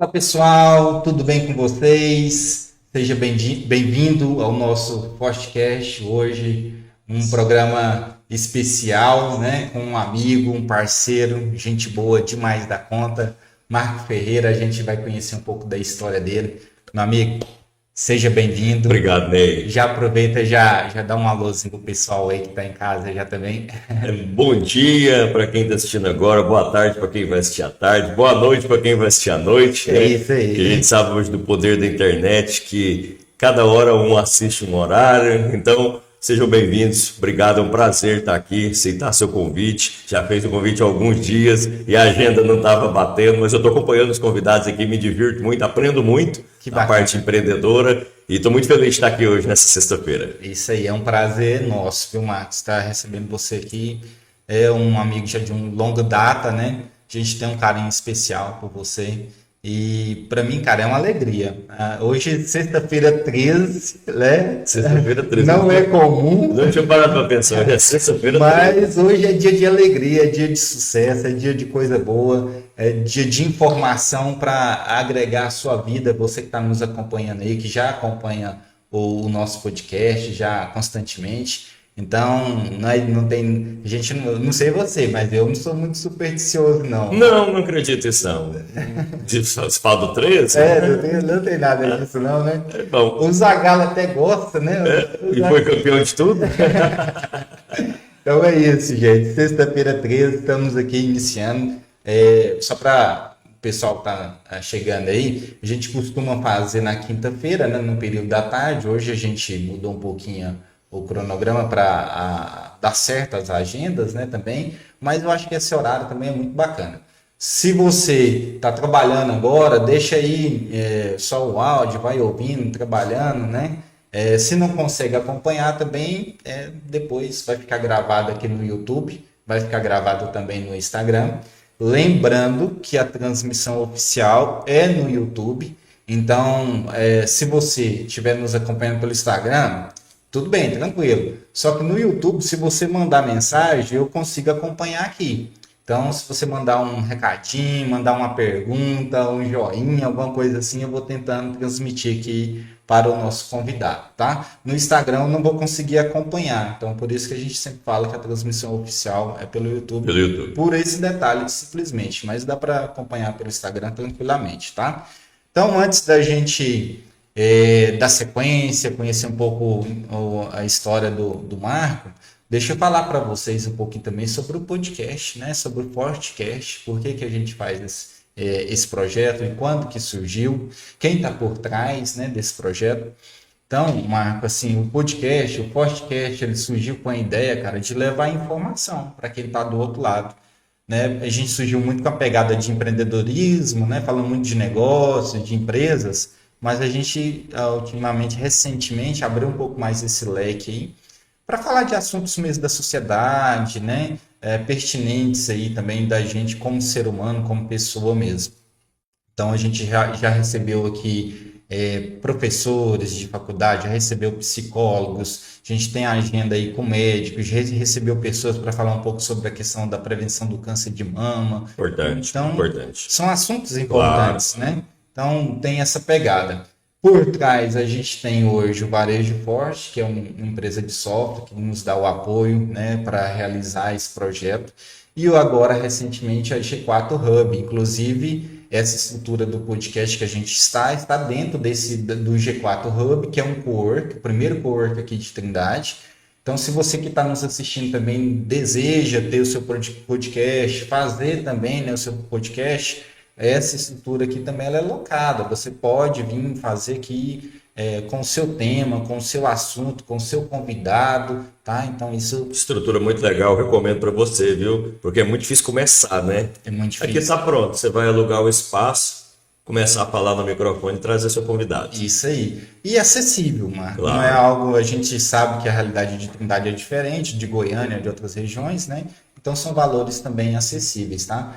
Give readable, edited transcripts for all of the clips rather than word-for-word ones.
Fala pessoal, tudo bem com vocês? Seja bem-vindo ao nosso podcast. Hoje um programa especial, né? Com um amigo, um parceiro, gente boa demais da conta, Marco Ferreira. A gente vai conhecer um pouco da história dele. Meu amigo, seja bem-vindo. Obrigado, Ney. Já aproveita, já dá um alôzinho pro pessoal aí que tá em casa já também. Bom dia para quem está assistindo agora, boa tarde para quem vai assistir à tarde, boa noite para quem vai assistir à noite. É isso aí. Que a gente sabe hoje do poder da internet, que cada hora um assiste um horário. Então, sejam bem-vindos. Obrigado, é um prazer estar aqui, aceitar seu convite. Já fez o convite há alguns dias e a agenda não estava batendo, mas eu estou acompanhando os convidados aqui, me divirto muito, aprendo muito na parte empreendedora. E estou muito feliz de estar aqui hoje, nessa sexta-feira. Isso aí, é um prazer nosso, viu, Marcos? Estar recebendo você aqui. É um amigo já de longa data, né? A gente tem um carinho especial por você. E para mim, cara, é uma alegria. Hoje, sexta-feira 13, né? Sexta-feira 13. Não é comum. Não tinha parado para pensar, é sexta-feira 13. Mas hoje é dia de alegria, é dia de sucesso, é dia de coisa boa, é dia de informação para agregar a sua vida. Você que está nos acompanhando aí, que já acompanha o nosso podcast já constantemente. Então, não tem. A gente não sei você, mas eu não sou muito supersticioso, não. Não acredito nisso, não. Você fala do 13? Não tem nada disso, não, né? É bom. O Zagallo até gosta, né? E foi campeão de tudo? Então é isso, gente. Sexta-feira 13, estamos aqui iniciando. Só para o pessoal que está chegando aí, a gente costuma fazer na quinta-feira, né, no período da tarde. Hoje a gente mudou um pouquinho o cronograma para dar certo as agendas, né, também. Mas eu acho que esse horário também é muito bacana. Se você está trabalhando agora, deixa aí só o áudio, vai ouvindo, trabalhando, né? Se não consegue acompanhar também, depois vai ficar gravado aqui no YouTube, vai ficar gravado também no Instagram. Lembrando que a transmissão oficial é no YouTube, então se você estiver nos acompanhando pelo Instagram, tudo bem, tranquilo. Só que no YouTube, se você mandar mensagem, eu consigo acompanhar aqui. Então, se você mandar um recadinho, mandar uma pergunta, um joinha, alguma coisa assim, eu vou tentando transmitir aqui para o nosso convidado, tá? No Instagram eu não vou conseguir acompanhar, então por isso que a gente sempre fala que a transmissão oficial é pelo YouTube. Pelo YouTube. Por esse detalhe, simplesmente, mas dá para acompanhar pelo Instagram tranquilamente, tá? Então, antes da gente dar sequência, conhecer um pouco a história do Marco, deixa eu falar para vocês um pouquinho também sobre o podcast, né? Sobre o Fortecast, por que a gente faz esse projeto e quando que surgiu, quem está por trás, né, desse projeto. Então, Marco, assim, o podcast, o Fortecast, ele surgiu com a ideia, cara, de levar informação para quem está do outro lado. Né? A gente surgiu muito com a pegada de empreendedorismo, né? Falando muito de negócios, de empresas, mas a gente, ultimamente, recentemente, abriu um pouco mais esse leque aí, para falar de assuntos mesmo da sociedade, né? Pertinentes aí também da gente como ser humano, como pessoa mesmo. Então a gente já recebeu aqui professores de faculdade, já recebeu psicólogos, a gente tem agenda aí com médicos, já recebeu pessoas para falar um pouco sobre a questão da prevenção do câncer de mama. Importante, então, importante. São assuntos importantes, claro, né? Então tem essa pegada. Por trás, a gente tem hoje o Varejo Forte, que é uma empresa de software que nos dá o apoio, né, para realizar esse projeto. E agora, recentemente, a G4 Hub. Inclusive, essa estrutura do podcast que a gente está dentro do G4 Hub, que é um cowork, o primeiro cowork aqui de Trindade. Então, se você que está nos assistindo também deseja ter o seu podcast, fazer também, né, o seu podcast, essa estrutura aqui também ela é locada. Você pode vir fazer aqui com o seu tema, com o seu assunto, com o seu convidado, tá? Então isso... Estrutura muito legal, recomendo para você, viu? Porque é muito difícil começar, né? É muito difícil. Aqui está pronto, você vai alugar o espaço, começar a falar no microfone e trazer seu convidado. Isso aí. E acessível, Marco. Claro. Não é algo... A gente sabe que a realidade de Trindade é diferente, de Goiânia, de outras regiões, né? Então são valores também acessíveis, tá?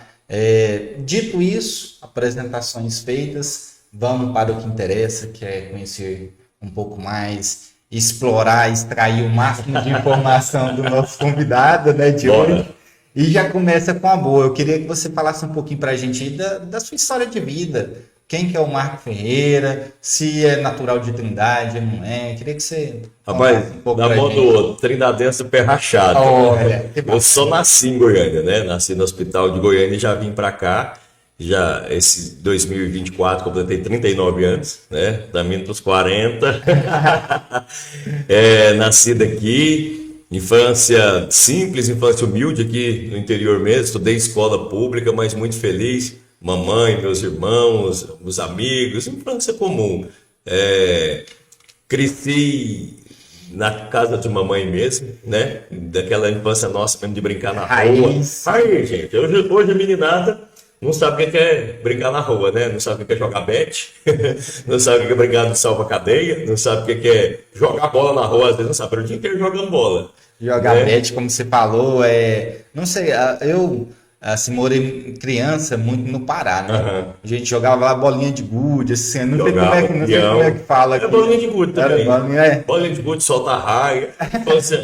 Dito isso, apresentações feitas, vamos para o que interessa, que é conhecer um pouco mais, explorar, extrair o máximo de informação do nosso convidado, né, de hoje. E já começa com a boa. Eu queria que você falasse um pouquinho para a gente aí da sua história de vida, quem que é o Marco Ferreira, se é natural de Trindade, não é. Queria que você Rapaz, falasse um pouco da pra mão gente. do outro, Trindadense do pé rachado. Olha, que Eu só nasci em Goiânia, né? Nasci no hospital de Goiânia e já vim pra cá. Já esse 2024 completei 39 anos, né? Caminho pros 40. Nasci daqui, infância simples, infância humilde aqui no interior mesmo. Estudei escola pública, mas muito feliz. Mamãe, meus irmãos, os amigos, infância comum. Cresci na casa de mamãe mesmo, né? Daquela infância nossa mesmo de brincar na rua. Raiz. Aí, gente, hoje a meninada não sabe o que é brincar na rua, né? Não sabe o que é jogar bet, não sabe o que é brincar de salva-cadeia, não sabe o que é jogar bola na rua, às vezes não sabe, o dia inteiro jogando bola. Jogar né? bet, como você falou, não sei, eu assim, morei criança muito no Pará, né? Aham. A gente jogava lá bolinha de gude, assim, não sei Jogava não sei como é que fala aqui. bolinha de gude Era também. bolinha, Bolinha de gude, solta raia.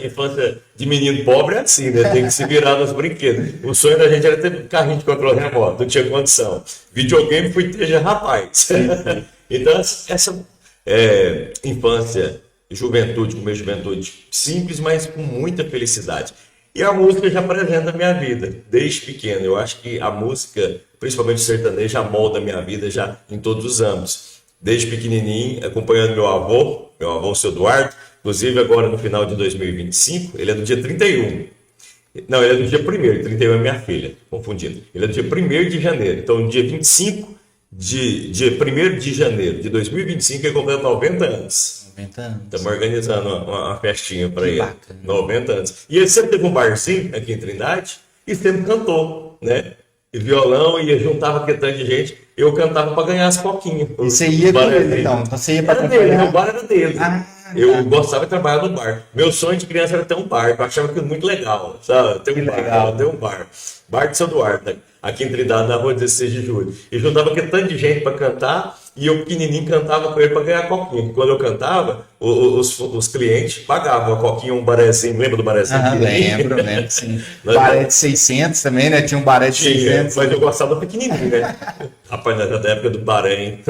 Infância de menino pobre é assim, né? Tem que se virar nos brinquedos. O sonho da gente era ter um carrinho de controle remoto, não tinha condição. Videogame fui ter já rapaz. Então, essa infância, juventude, começo de juventude simples, mas com muita felicidade. E a música já apresenta a minha vida, desde pequeno. Eu acho que a música, principalmente o sertanejo, já molda a minha vida já em todos os âmbitos. Desde pequenininho, acompanhando meu avô, o seu Eduardo. Inclusive, agora no final de 2025, ele é do dia 31. Não, ele é do dia 1º, 31 é minha filha, confundindo. Ele é do dia 1º de janeiro. Então, no dia 25, dia 1º de janeiro de 2025, ele completa 90 anos. 90 anos. Estamos organizando uma festinha para Que ele. bacana. 90 anos. E ele sempre teve um barzinho aqui em Trindade e sempre cantou, né? E violão, e juntava aquele tanto de gente. Eu cantava para ganhar as coquinhas. E você ia com ele, então? Então você ia para Era dele, o bar era dele. Ah, Eu tá. gostava de trabalhar no bar. Meu sonho de criança era ter um bar. Eu achava aquilo muito legal, sabe? Ter Que um bar, legal. ter um bar. Bar de São Eduardo, né? Aqui em Trindade, na rua 16 de julho. E juntava aquele tanto de gente para cantar, e eu pequenininho cantava com ele para ganhar coquinha. Porque quando eu cantava, os clientes pagavam a coquinha, um barezinho. Lembra do barezinho? Ah, pequenininho? lembro, sim. Nós- Baré de 600 também, né? Tinha um baré de Tinha, 600. mas eu gostava pequenininho, né? Rapaz, da época do Bahrein.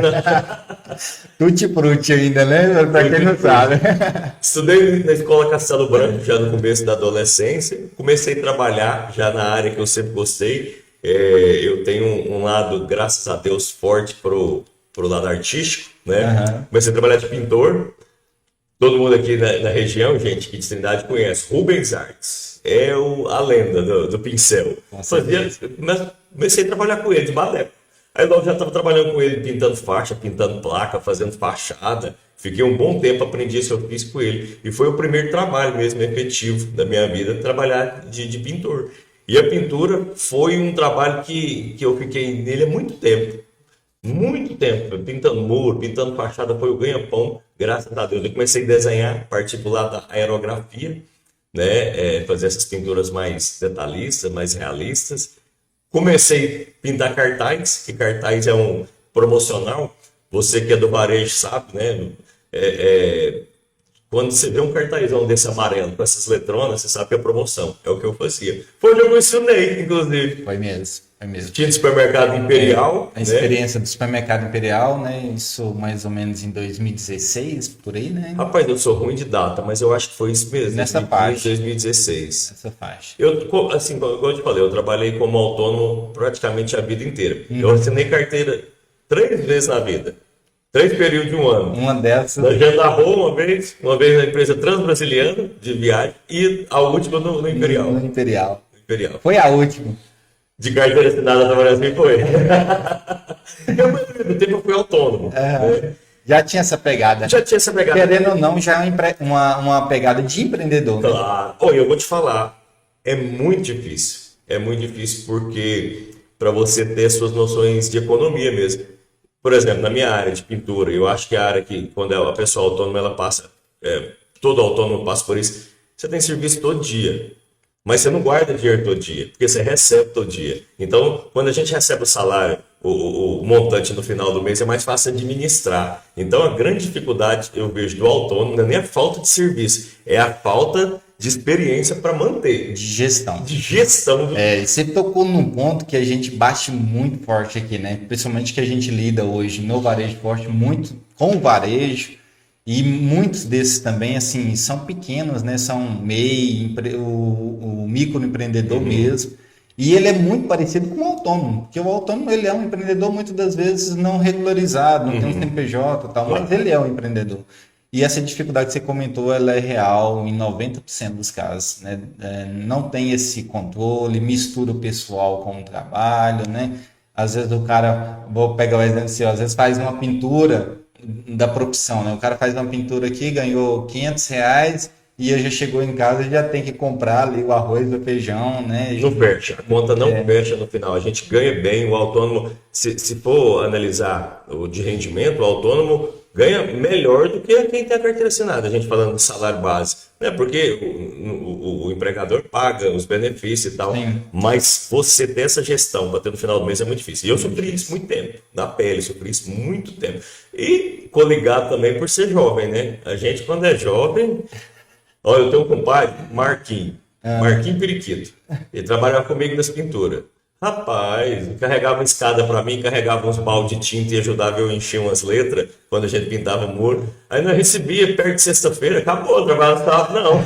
Tutti-frutti ainda, né? Pra quem não sabe. Estudei na escola Castelo Branco já no começo da adolescência. Comecei a trabalhar já na área que eu sempre gostei. Eu tenho um lado, graças a Deus, forte pro lado artístico, né? Aham. Comecei a trabalhar de pintor. Todo mundo aqui na região, gente, que de Trindade conhece. Rubens Artes. A lenda do pincel. Com Comecei a trabalhar com ele de balé. Aí logo já estava trabalhando com ele, pintando faixa, pintando placa, fazendo fachada. Fiquei um bom tempo, aprendi esse ofício com ele. E foi o primeiro trabalho mesmo efetivo da minha vida, trabalhar de pintor. E a pintura foi um trabalho que eu fiquei nele há muito tempo. Muito tempo, pintando muro, pintando fachada, foi o ganha-pão, graças a Deus. Eu comecei a desenhar, partir do lado da aerografia, né? Fazer essas pinturas mais detalhistas, mais realistas. Comecei a pintar cartaz, que cartaz é um promocional. Você que é do varejo sabe, né? Quando você vê um cartazão desse amarelo com essas letronas, você sabe que é promoção. É o que eu fazia. Foi onde eu mencionei, inclusive. Foi mesmo, foi mesmo. Tinha de supermercado Imperial, A né? experiência do supermercado Imperial, né? Isso mais ou menos em 2016, por aí, né? Rapaz, eu sou ruim de data, mas eu acho que foi isso mesmo. Nessa 2015, parte. 2016. Essa faixa. Assim, igual eu te falei, eu trabalhei como autônomo praticamente a vida inteira. Uhum. Eu assinei carteira 3 vezes na vida. 3 períodos de um ano. Uma dessas. Na Gendarro uma vez na empresa Transbrasiliana de viagem e a última no Imperial. No Imperial. Imperial. Foi a última. De carteira assinada trabalhando assim foi. Eu, ao mesmo tempo, eu fui autônomo. né? Já tinha essa pegada. Já tinha essa pegada. Querendo ou não, já é uma pegada de empreendedor, né? Claro. Olha, eu vou te falar, é muito difícil. É muito difícil porque para você ter suas noções de economia mesmo. Por exemplo, na minha área de pintura, eu acho que a área que, quando a pessoa autônoma, ela passa, todo autônomo passa por isso, você tem serviço todo dia. Mas você não guarda dinheiro todo dia, porque você recebe todo dia. Então, quando a gente recebe o salário, o montante no final do mês, é mais fácil administrar. Então, a grande dificuldade eu vejo do autônomo não é nem a falta de serviço, é a falta de experiência para manter, De gestão. de gestão do... E você tocou num ponto que a gente bate muito forte aqui, né? Principalmente que a gente lida hoje no varejo forte muito com o varejo e muitos desses também, assim, são pequenos, né? São MEI, o microempreendedor mesmo. E ele é muito parecido com o autônomo, porque o autônomo ele é um empreendedor muitas das vezes não regularizado, não tem um CNPJ e tal, mas ele é um empreendedor. E essa dificuldade que você comentou, ela é real em 90% dos casos, né? Não tem esse controle, mistura o pessoal com o trabalho, né? Às vezes o cara, vou pegar o exemplo seu, às vezes faz uma pintura da profissão, né? O cara faz uma pintura aqui, ganhou R$ 500 e já chegou em casa e já tem que comprar ali o arroz, o feijão, né? Não fecha, a conta não fecha no final. A gente ganha bem, o autônomo, se for analisar o de rendimento, o autônomo ganha melhor do que quem tem a carteira assinada, a gente falando de salário base, né? Porque o empregador paga os benefícios e tal, Sim. mas você ter essa gestão para ter no final do mês é muito difícil. E eu sofri isso muito tempo, na pele, sofri isso muito tempo. E coligado também por ser jovem, né? A gente quando é jovem... Olha, eu tenho um compadre, Marquinhos Periquito. Ele trabalhava comigo nas pinturas. Rapaz, carregava escada para mim, carregava uns balde de tinta e ajudava eu a encher umas letras quando a gente pintava o muro. Aí nós recebia perto de sexta-feira, acabou, o trabalho não estava, não.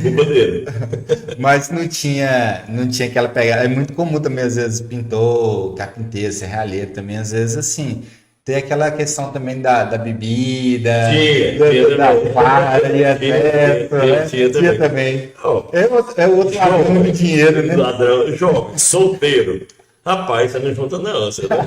Culpa dele. Mas não tinha aquela pegada. É muito comum também, às vezes, pintor, carpinteiro, serralheiro também, às vezes, assim, tem aquela questão também da bebida, da farra e a festa, né? Tinha também. É outro ladrão de dinheiro, né? Ladrão, jovem, solteiro. Rapaz, você não junta, não. Você não...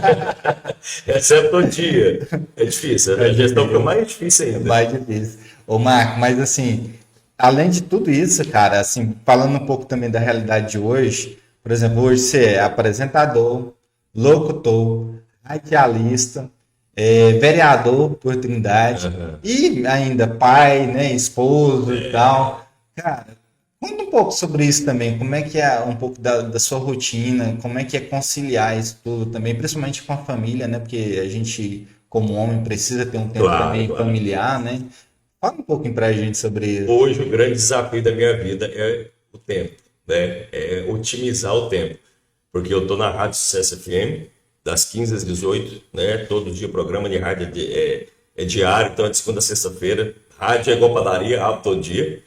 Recebe todo dia. É difícil, a gestão fica mais difícil ainda. Mais difícil. Ô, Marco, mas assim, além de tudo isso, cara, assim, falando um pouco também da realidade de hoje, por exemplo, hoje você é apresentador, locutor, radialista, vereador por Trindade e ainda pai, né, esposo e tal. Cara, conta um pouco sobre isso também, como é que é um pouco da sua rotina, como é que é conciliar isso tudo também, principalmente com a família, né, porque a gente, como homem, precisa ter um tempo também familiar, né? Fala um pouquinho pra gente sobre isso. Hoje o grande desafio da minha vida é o tempo, né? É otimizar o tempo, porque eu tô na Rádio Sucesso FM, das 15 às 18, né? Todo dia o programa de rádio é diário, então é de segunda a sexta-feira. Rádio é igual padaria, abre todo dia.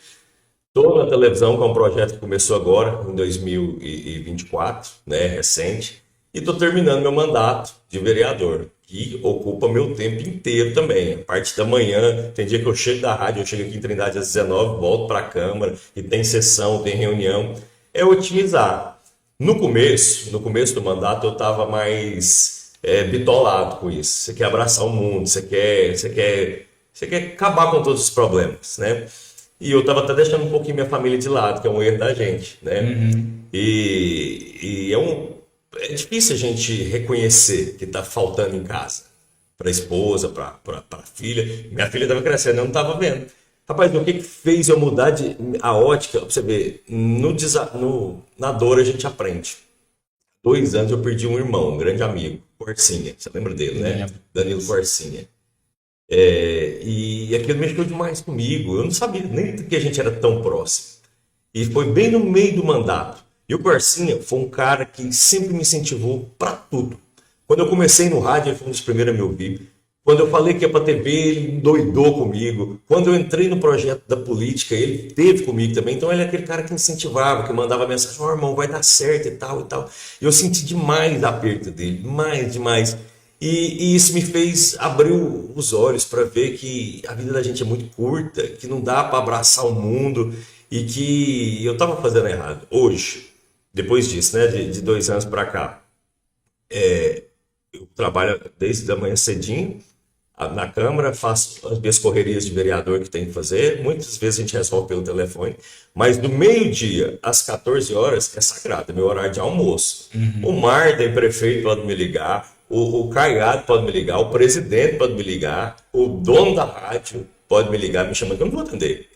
Estou na televisão, que é um projeto que começou agora, em 2024, né? Recente. E estou terminando meu mandato de vereador, que ocupa meu tempo inteiro também. A parte da manhã, tem dia que eu chego da rádio, eu chego aqui em Trindade às 19, volto para a Câmara, e tem sessão, tem reunião. É otimizar. No começo do mandato, eu estava mais bitolado com isso. Você quer abraçar o mundo, você quer acabar com todos os problemas, né? E eu estava até deixando um pouquinho minha família de lado, que é um erro da gente, né? E é difícil a gente reconhecer que está faltando em casa. Para a esposa, para a filha. Minha filha estava crescendo, eu não estava vendo. Rapaz, o que fez eu mudar a ótica? Pra você ver, na dor a gente aprende. 2 anos eu perdi um irmão, um grande amigo, Corsinha. Você lembra dele, né? Danilo Corsinha. E aquilo mexeu demais comigo. Eu não sabia nem que a gente era tão próximo. E foi bem no meio do mandato. E o Corsinha foi um cara que sempre me incentivou para tudo. Quando eu comecei no rádio, ele foi um dos primeiros a me ouvir. Quando eu falei que ia para a TV, ele doidou comigo. Quando eu entrei no projeto da política, ele esteve comigo também. Então ele é aquele cara que incentivava, que mandava mensagem: "Ó, irmão, vai dar certo e tal e tal." E eu senti demais a aperto dele, demais. E isso me fez abrir os olhos para ver que a vida da gente é muito curta, que não dá para abraçar o mundo e que eu estava fazendo errado. Hoje, depois disso, né, de 2 anos para cá, eu trabalho desde a manhã cedinho na Câmara, faço as minhas correrias de vereador que tem que fazer. Muitas vezes a gente resolve pelo telefone, mas do meio-dia às 14 horas é sagrado, é meu horário de almoço. O Marta, o prefeito, pode me ligar, o Caiado pode me ligar, o presidente pode me ligar, o dono da rádio pode me ligar, me chamando, que eu não vou atender.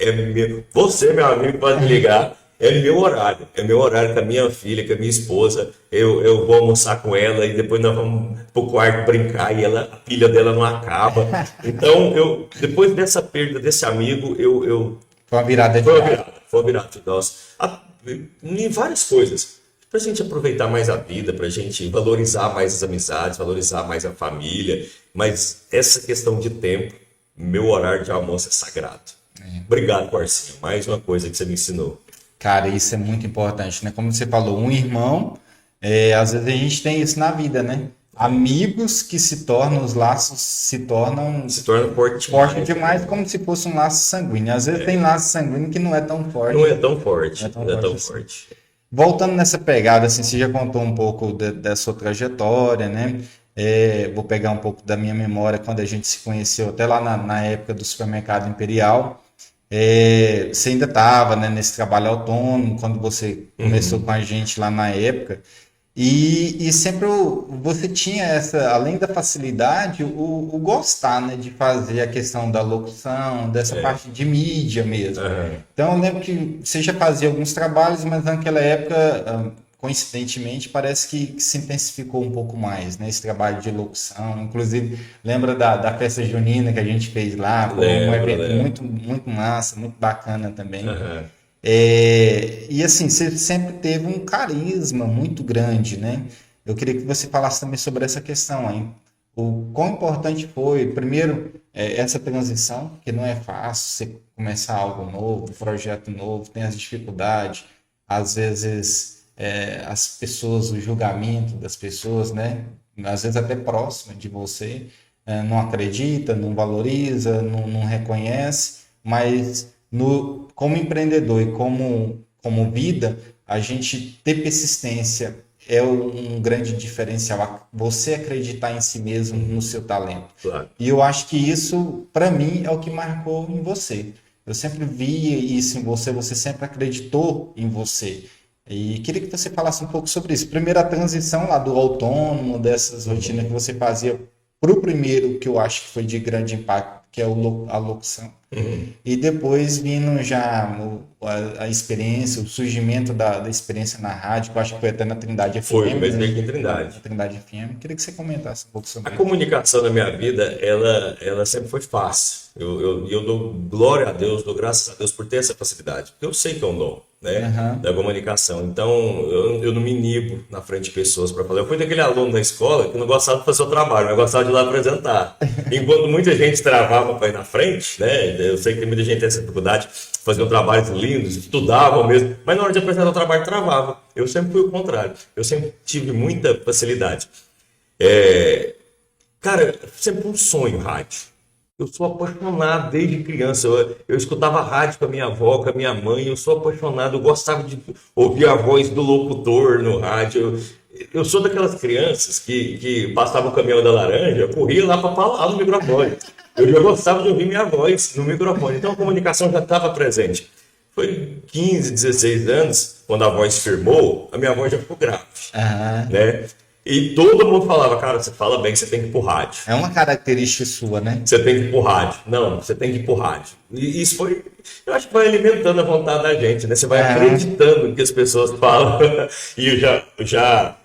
Você, meu amigo, pode me ligar. É meu horário com a minha filha, com a minha esposa. Eu vou almoçar com ela e depois nós vamos pro quarto brincar e a pilha dela não acaba. Então, depois dessa perda desse amigo, eu Foi uma virada de Foi uma chave. virada, foi uma virada. Nossa, em várias coisas. Pra gente aproveitar mais a vida, pra gente valorizar mais as amizades, valorizar mais a família. Mas essa questão de tempo, meu horário de almoço é sagrado. Obrigado, Quarcinho. Mais uma coisa que você me ensinou. Cara, isso é muito importante, né? Como você falou, um irmão, às vezes a gente tem isso na vida, né? Amigos que se tornam, os laços se tornam Se torna forte fortes demais, como se fosse um laço sanguíneo. Às vezes tem laço sanguíneo que não é tão forte. Não é tão forte. Não é tão Não é tão forte assim. forte. Voltando nessa pegada, assim, você já contou um pouco da sua trajetória, né? Vou pegar um pouco da minha memória quando a gente se conheceu, até lá na época do supermercado Imperial. Você ainda estava, né, nesse trabalho autônomo, quando você começou com a gente lá na época. E sempre você tinha essa, além da facilidade, o gostar, né, de fazer a questão da locução, dessa parte de mídia mesmo. Então eu lembro que você já fazia alguns trabalhos, mas naquela época, coincidentemente, parece que se intensificou um pouco mais, né, esse trabalho de locução. Inclusive, lembra da festa junina que a gente fez lá? Foi um evento muito, muito massa, muito bacana também. E assim, você sempre teve um carisma muito grande, né? Eu queria que você falasse também sobre essa questão, hein? O quão importante foi, primeiro, essa transição, que não é fácil você começar algo novo, um projeto novo, tem as dificuldades, às vezes as pessoas, o julgamento das pessoas, né? Às vezes até próximo de você, não acredita, não valoriza, não reconhece, mas como empreendedor e como vida, a gente ter persistência é um grande diferencial. Você acreditar em si mesmo, no seu talento. Claro. E eu acho que isso, para mim, é o que marcou em você. Eu sempre vi isso em você, você sempre acreditou em você. E queria que você falasse um pouco sobre isso. Primeiro, a transição lá do autônomo, dessas rotinas que você fazia, para o primeiro, que eu acho que foi de grande impacto, que é a locução. E depois vindo já a experiência, o surgimento da experiência na rádio, que eu acho que foi até na Trindade FM. Foi, mas veio aqui em Trindade. Na Trindade FM. Queria que você comentasse um pouco sobre A isso. comunicação na minha vida, ela sempre foi fácil. Eu dou glória a Deus, dou graças a Deus por ter essa facilidade. Porque eu sei que é um dom, né? Da comunicação. Então, eu não me inibo na frente de pessoas para falar. Eu fui daquele aluno da escola que não gostava de fazer o trabalho, mas gostava de ir lá apresentar. Enquanto muita gente travava para ir na frente, né? Eu sei que muita gente tem essa dificuldade, faziam trabalhos lindos, estudavam mesmo, mas na hora de apresentar o trabalho travava. Eu sempre fui o contrário. Eu sempre tive muita facilidade. Cara, sempre um sonho rádio. Eu sou apaixonado desde criança. Eu escutava rádio com a minha avó, com a minha mãe. Eu sou apaixonado. Eu gostava de ouvir a voz do locutor no rádio. Eu sou daquelas crianças que passava o caminhão da laranja, eu corria lá para falar no microfone. Eu já gostava de ouvir minha voz no microfone. Então a comunicação já estava presente. Foi 15, 16 anos, quando a voz firmou, a minha voz já ficou grave. Né? E todo mundo falava, cara, você fala bem, você tem que ir pro rádio. É uma característica sua, né? Você tem que ir pro rádio. Não, você tem que ir pro rádio. E isso foi, eu acho que vai alimentando a vontade da gente, né? Você vai acreditando no que as pessoas falam. E eu já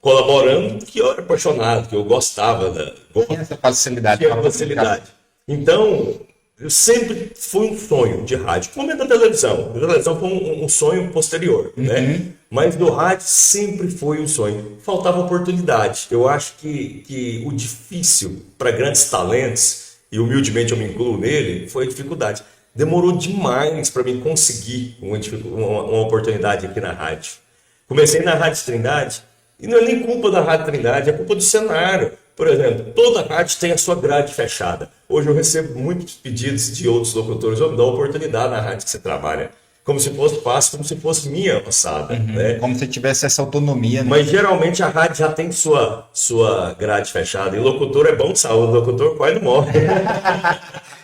colaborando, que eu era apaixonado, que eu gostava. Tinha essa facilidade. Tinha facilidade. Então, eu sempre fui um sonho de rádio. Como é da televisão. A televisão foi um sonho posterior, né? Mas do rádio sempre foi um sonho. Faltava oportunidade. Eu acho que o difícil para grandes talentos, e humildemente eu me incluo nele, foi a dificuldade. Demorou demais para mim conseguir uma oportunidade aqui na rádio. Comecei na Rádio Trindade, e não é nem culpa da Rádio Trindade, é culpa do cenário. Por exemplo, toda rádio tem a sua grade fechada. Hoje eu recebo muitos pedidos de outros locutores, eu me dou oportunidade na rádio que você trabalha. Como se fosse fácil, como se fosse minha alçada. Né? Como se tivesse essa autonomia. Né? Mas geralmente a rádio já tem sua grade fechada. E locutor é bom de saúde, locutor quase não morre.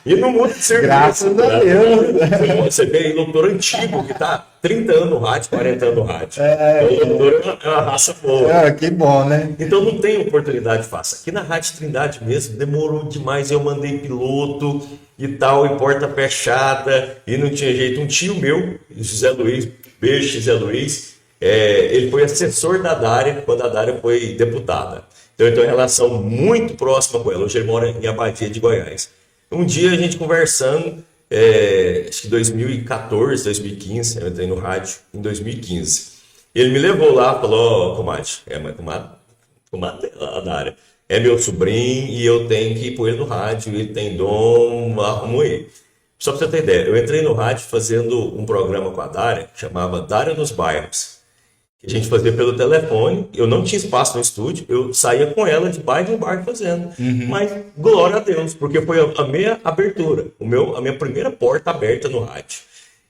E não muda de serviço. Graças a Deus. Você vê aí locutor antigo que está 30 anos no rádio, 40 anos no rádio. O locutor é uma raça boa. Que bom, né? Então não tem oportunidade fácil. Aqui na Rádio Trindade mesmo, demorou demais. Eu mandei piloto e tal, e porta fechada, e não tinha jeito. Um tio meu, José Luiz, beijo José Luiz, ele foi assessor da Dária quando a Dária foi deputada. Então eu tenho uma relação muito próxima com ela. Hoje ele mora em Abadia de Goiás. Um dia a gente conversando, acho que 2014, 2015, eu entrei no rádio em 2015. Ele me levou lá, falou, ó, comadre, comadre lá da área, é meu sobrinho e eu tenho que ir pôr ele no rádio, ele tem dom, arrumo ele. Só pra você ter ideia, eu entrei no rádio fazendo um programa com a Dária, que chamava Dária nos Bairros, que a gente fazia pelo telefone, eu não tinha espaço no estúdio, eu saía com ela de bairro em bairro fazendo. Mas glória a Deus, porque foi a minha abertura, a minha primeira porta aberta no rádio.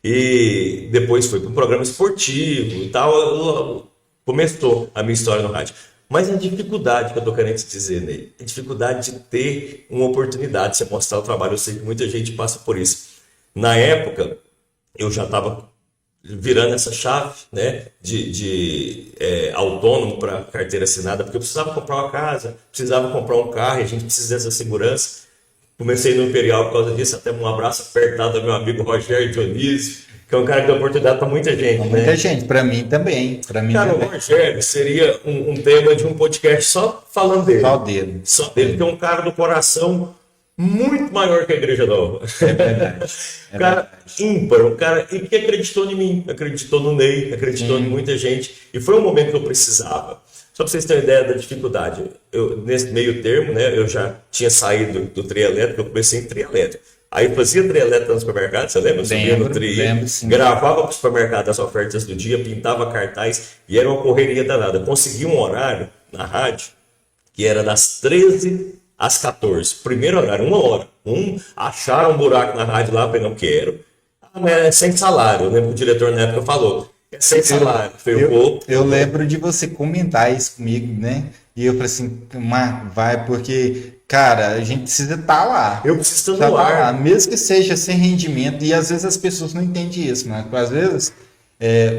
E depois foi para um programa esportivo e tal, começou a minha história no rádio. Mas a dificuldade que eu estou querendo te dizer, Ney, a dificuldade de ter uma oportunidade de você mostrar o trabalho, eu sei que muita gente passa por isso. Na época, eu já estava virando essa chave, né, de autônomo para carteira assinada, porque eu precisava comprar uma casa, precisava comprar um carro, e a gente precisa dessa segurança. Comecei no Imperial por causa disso, até um abraço apertado ao meu amigo Rogério Dionísio, que é um cara que dá oportunidade para muita gente, né? Muita gente, para mim também. Cara, o Rogério seria um tema de um podcast só falando dele. Só dele, que é um cara do coração muito maior que a Igreja Nova. É verdade. Um cara ímpar, um cara que acreditou em mim, acreditou no Ney, acreditou em muita gente. E foi um momento que eu precisava. Só para vocês terem ideia da dificuldade, nesse meio termo, né, eu já tinha saído do trio elétrico, eu comecei em trio elétrico. Aí eu fazia trio elétrico no supermercado, você lembra? Eu subia no trio, gravava para o supermercado as ofertas do dia, pintava cartaz e era uma correria danada. Eu consegui um horário na rádio que era das 13 às 14. Primeiro horário, 1 hora. Acharam um buraco na rádio lá, eu não quero. Mas é sem salário, eu lembro que o diretor na época falou. Sem salário. Eu lembro de você comentar isso comigo, né? E eu falei assim, Marco, vai, porque, cara, a gente precisa estar lá. Eu preciso estar no ar. Lá, mesmo que seja sem rendimento. E às vezes as pessoas não entendem isso, Marco. Às vezes,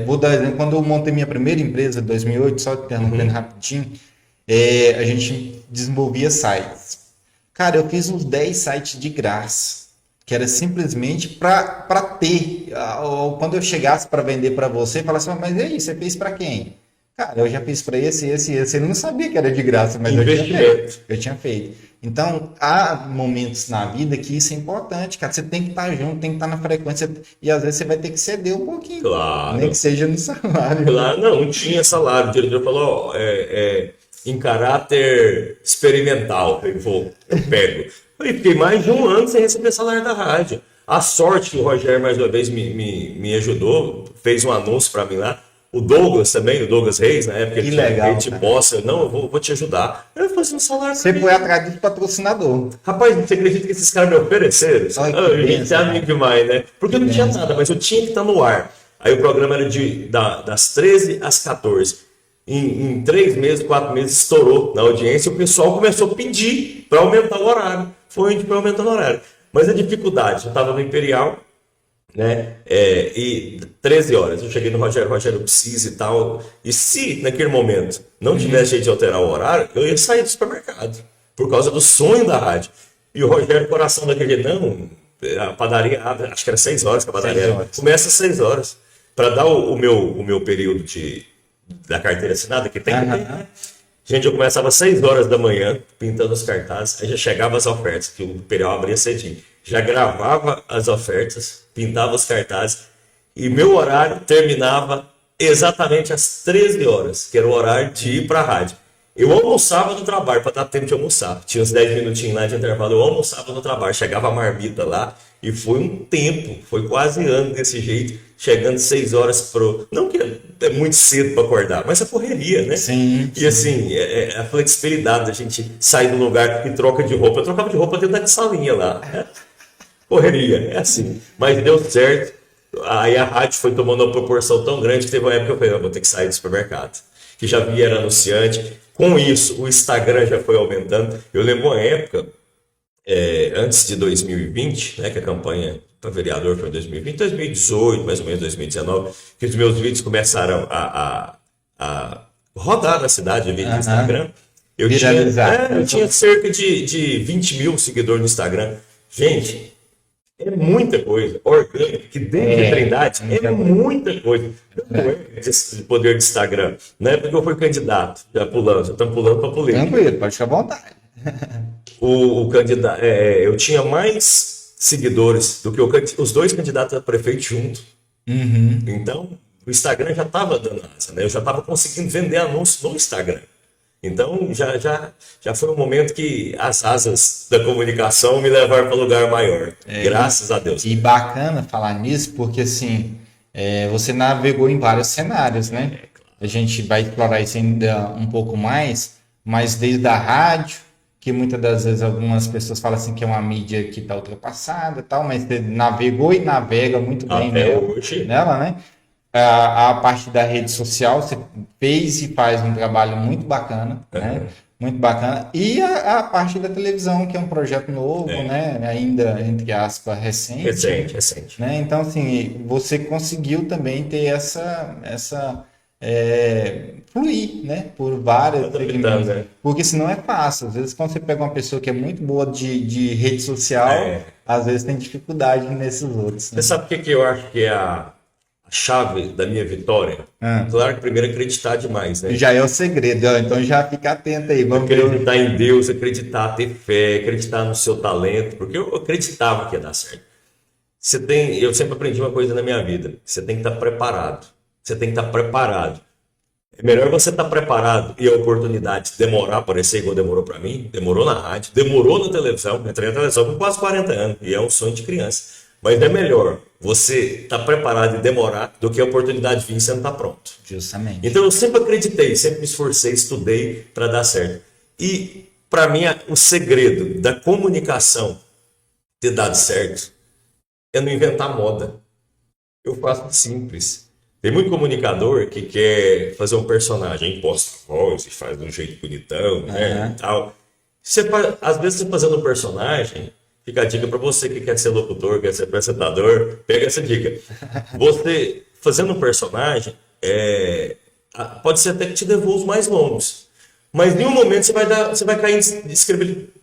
vou dar exemplo, quando eu montei minha primeira empresa, em 2008, só interrompendo rapidinho, a gente desenvolvia sites. Cara, eu fiz uns 10 sites de graça. Que era simplesmente para ter. Quando eu chegasse para vender para você, falasse, mas e aí, você fez para quem? Cara, eu já fiz para esse. Ele não sabia que era de graça, mas eu tinha feito. Então, há momentos na vida que isso é importante, cara. Você tem que estar junto, tem que estar na frequência. E às vezes você vai ter que ceder um pouquinho. Claro. Nem que seja no salário. Claro, não tinha salário. O diretor falou, em caráter experimental, eu pego. E fiquei mais de 1 ano sem receber salário da rádio. A sorte que o Rogério mais uma vez me ajudou, fez um anúncio para mim lá. O Douglas também, o Douglas Reis, na época, ele tinha bossa. Não, eu vou te ajudar. Eu fazia um salário. Você foi atrás do patrocinador. Rapaz, você acredita que esses caras me ofereceram? A gente é amigo demais, né? Porque eu não tinha nada, mas eu tinha que estar no ar. Aí o programa era das 13 às 14. Em 3 meses, 4 meses, estourou na audiência e o pessoal começou a pedir para aumentar o horário. Foi onde foi aumentando o horário. Mas a dificuldade, eu estava no Imperial, né? E 13 horas, eu cheguei no Rogério, eu preciso e tal. E se naquele momento não tivesse jeito de alterar o horário, eu ia sair do supermercado, por causa do sonho da rádio. E o Rogério, coração daquele dia, não, a padaria abre, acho que era 6 horas que a padaria começa às 6 horas. Para dar o meu período da carteira assinada, que tem que ter, né? Gente, eu começava às 6 horas da manhã, pintando os cartazes, aí já chegava as ofertas, que o Imperial abria cedinho. Já gravava as ofertas, pintava os cartazes, e meu horário terminava exatamente às 13 horas, que era o horário de ir para a rádio. Eu almoçava no trabalho, para dar tempo de almoçar. Tinha uns 10 minutinhos lá de intervalo, eu almoçava no trabalho, chegava a marmita lá, e foi um tempo, foi quase ano desse jeito, chegando 6 horas não que é muito cedo para acordar, mas a correria, né? Sim. E assim, a flexibilidade da gente sair do lugar e troca de roupa. Eu trocava de roupa dentro da salinha lá. Correria, é assim. Mas deu certo. Aí a rádio foi tomando uma proporção tão grande que teve uma época que eu falei, vou ter que sair do supermercado. Que já via era anunciante. Com isso, o Instagram já foi aumentando. Eu lembro uma época, antes de 2020, né, que a campanha para vereador foi em 2020, 2018, mais ou menos 2019, que os meus vídeos começaram a rodar na cidade, vídeo no Instagram. Eu tinha cerca de 20 mil seguidores no Instagram. Gente, é muita coisa. Orgânico, que desde a Trindade é muita coisa. Esse poder de Instagram. Não é porque eu fui candidato, já estamos pulando para política. Tranquilo, pode ficar à vontade. O candidato, eu tinha mais seguidores do que os dois candidatos a prefeito junto. Então, o Instagram já estava dando asa, né? Eu já estava conseguindo vender anúncios no Instagram. Então, já foi um momento que as asas da comunicação me levaram para lugar maior. Graças a Deus. E bacana falar nisso, porque assim, você navegou em vários cenários, né? A gente vai explorar isso ainda um pouco mais, mas desde a rádio, que muitas das vezes algumas pessoas falam assim que é uma mídia que está ultrapassada e tal, mas você navegou e navega muito bem Até hoje. nela, né? A parte da rede social, você fez e faz um trabalho muito bacana, né? Muito bacana. E a parte da televisão, que é um projeto novo, né? Ainda, entre aspas, recente. Recente. Né? Então, assim, você conseguiu também ter essa fluir, né? Por várias segmentos. Né? Porque senão é fácil. Às vezes, quando você pega uma pessoa que é muito boa de rede social, às vezes tem dificuldade nesses outros. Né? Você sabe o que eu acho que é a chave da minha vitória? Claro que primeiro acreditar demais, né? Já é o segredo, então já fica atento aí. Vamos acreditar em Deus, acreditar, ter fé, acreditar no seu talento, porque eu acreditava que ia dar certo. Eu sempre aprendi uma coisa na minha vida: você tem que estar preparado. Você tem que estar preparado. É melhor você estar preparado e a oportunidade demorar a aparecer, igual demorou para mim, demorou na rádio, demorou na televisão. Entrei na televisão com quase 40 anos e é um sonho de criança. Mas é melhor você estar preparado e demorar do que a oportunidade vir e você não estar pronto. Justamente. Então eu sempre acreditei, sempre me esforcei, estudei para dar certo. E para mim o segredo da comunicação ter dado certo é não inventar moda. Eu faço simples. Tem muito comunicador que quer fazer um personagem, imposta a voz e faz de um jeito bonitão, né? E tal. Às vezes você fazendo um personagem, fica a dica para você que quer ser locutor, quer ser apresentador, pega essa dica. Você fazendo um personagem, pode ser até que te dê voos mais longos, mas em nenhum momento você vai cair em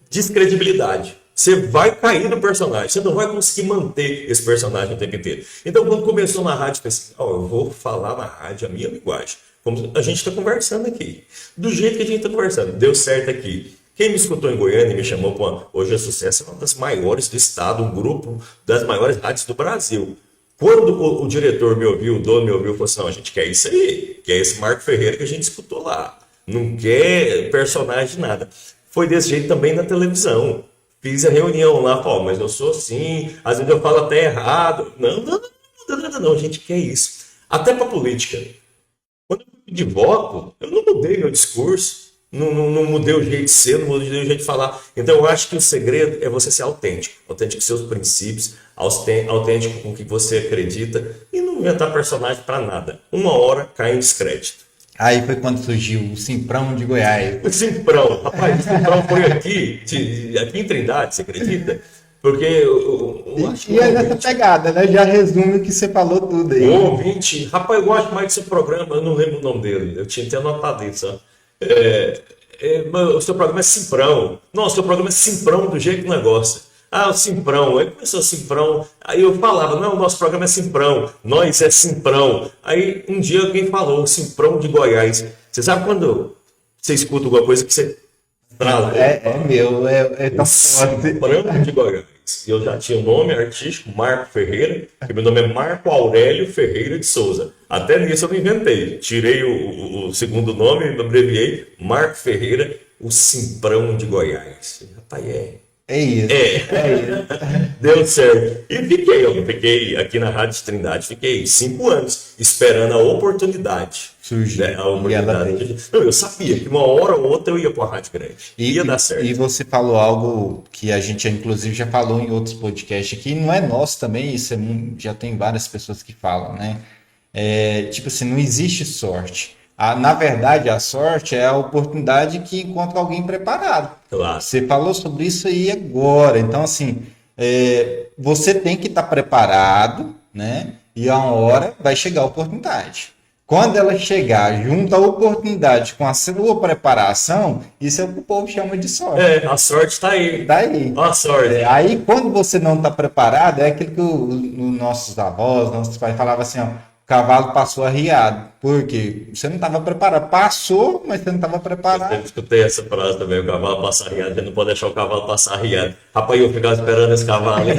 descredibilidade. Você vai cair no personagem, você não vai conseguir manter esse personagem o tempo inteiro. Então, quando começou na rádio, eu pensei, eu vou falar na rádio a minha linguagem, como a gente está conversando aqui, do jeito que a gente está conversando. Deu certo aqui. Quem me escutou em Goiânia e me chamou para Hoje é Sucesso, é uma das maiores do estado, um grupo das maiores rádios do Brasil. Quando o diretor me ouviu, o dono me ouviu, falou assim: não, a gente quer isso aí, quer esse Marco Ferreira que a gente escutou lá. Não quer personagem de nada. Foi desse jeito também na televisão. Fiz a reunião lá, mas eu sou assim, às vezes eu falo até errado. Não, a gente quer isso. Até para política. Quando eu pedi voto, eu não mudei meu discurso. Não mudei o jeito de ser, não mudei o jeito de falar. Então eu acho que o segredo é você ser autêntico com seus princípios, autêntico com o que você acredita e não inventar personagem para nada. Uma hora cai em descrédito. Aí foi quando surgiu o Simprão de Goiás. O Simprão, rapaz, o Simprão foi aqui em Trindade, você acredita? Porque e é nessa pegada, né? Já resume o que você falou tudo aí. O ouvinte, rapaz, eu gosto mais desse programa, eu não lembro o nome dele, eu tinha até anotado isso, ó. O seu programa é Simprão. Não, o seu programa é Simprão do jeito que o negócio. O Simprão. Aí começou Simprão. Aí eu falava, não, o nosso programa é Simprão. Nós é Simprão. Aí um dia alguém falou, Simprão de Goiás. Você sabe quando você escuta alguma coisa que você... É tão forte. Simprão de Goiás. Eu já tinha o nome artístico, Marco Ferreira, que meu nome é Marco Aurélio Ferreira de Souza. Até nisso eu não inventei. Tirei o segundo nome, abreviei, Marco Ferreira, o Simprão de Goiás. Rapaz, É isso. Deu certo. E fiquei aqui na Rádio Trindade, fiquei 5 anos esperando a oportunidade. Surgiu. Né? Não, eu sabia que uma hora ou outra eu ia para a Rádio Grande. Ia dar certo. E você falou algo que a gente, inclusive, já falou em outros podcasts aqui, não é nosso também, isso já tem várias pessoas que falam, né? Tipo assim, não existe sorte. Na verdade, a sorte é a oportunidade que encontra alguém preparado. Claro. Você falou sobre isso aí agora. Então, assim, você tem que estar preparado, né? E a uma hora vai chegar a oportunidade. Quando ela chegar junto à oportunidade com a sua preparação, isso é o que o povo chama de sorte. A sorte está aí. Está aí. A sorte. Aí, quando você não está preparado, é aquilo que os nossos avós, nossos pais falavam assim, ó, cavalo passou arriado. Por quê? Você não estava preparado. Passou, mas você não estava Eu preparado. sempre escutei essa frase também, o cavalo passa arriado, você não pode deixar o cavalo passar arriado. Rapaz, eu ficava esperando esse cavalo, hein?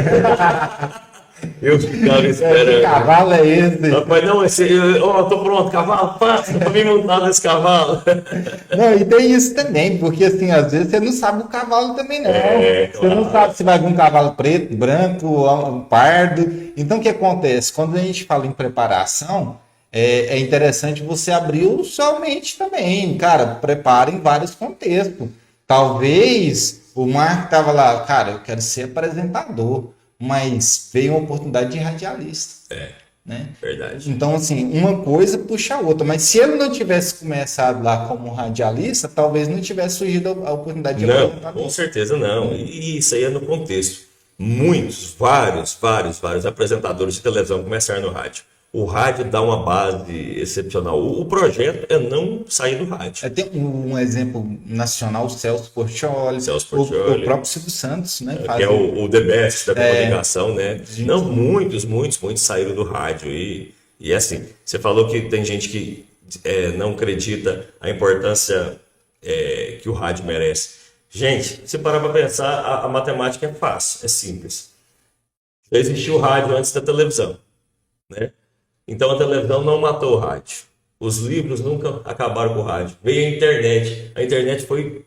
Eu ficava Que esperando. cavalo é esse? Rapaz, não, ó, tô pronto, cavalo, passa pra mim montar nesse cavalo. Não, e tem isso também, porque assim, às vezes você não sabe o cavalo também não. É, Você não claro. sabe se vai vir um cavalo preto, branco, um pardo. Então o que acontece? Quando a gente fala em preparação, é interessante você abrir o sua mente também. Cara, prepara em vários contextos. Talvez o Marco estava lá, cara, eu quero ser apresentador, mas veio uma oportunidade de radialista, né? Verdade. Então, assim, uma coisa puxa a outra. Mas se ele não tivesse começado lá como radialista, talvez não tivesse surgido a oportunidade de Não, apresentador. com certeza não. E isso aí é no contexto. Muitos, vários apresentadores de televisão começaram no rádio. O rádio dá uma base excepcional. O projeto é não sair do rádio. Tem um exemplo nacional, o Celso Portiolli, Celso o Portiolli, próprio Silvio Santos, né? que é o The Best da comunicação, né? Gente. Não, muitos saíram do rádio. E assim, você falou que tem gente que não acredita a importância que o rádio merece. Gente, se parar para pensar, a matemática é fácil, é simples. Já existiu o rádio antes da televisão, né? Então a televisão não matou o rádio. Os livros nunca acabaram com o rádio. Veio a internet. A internet foi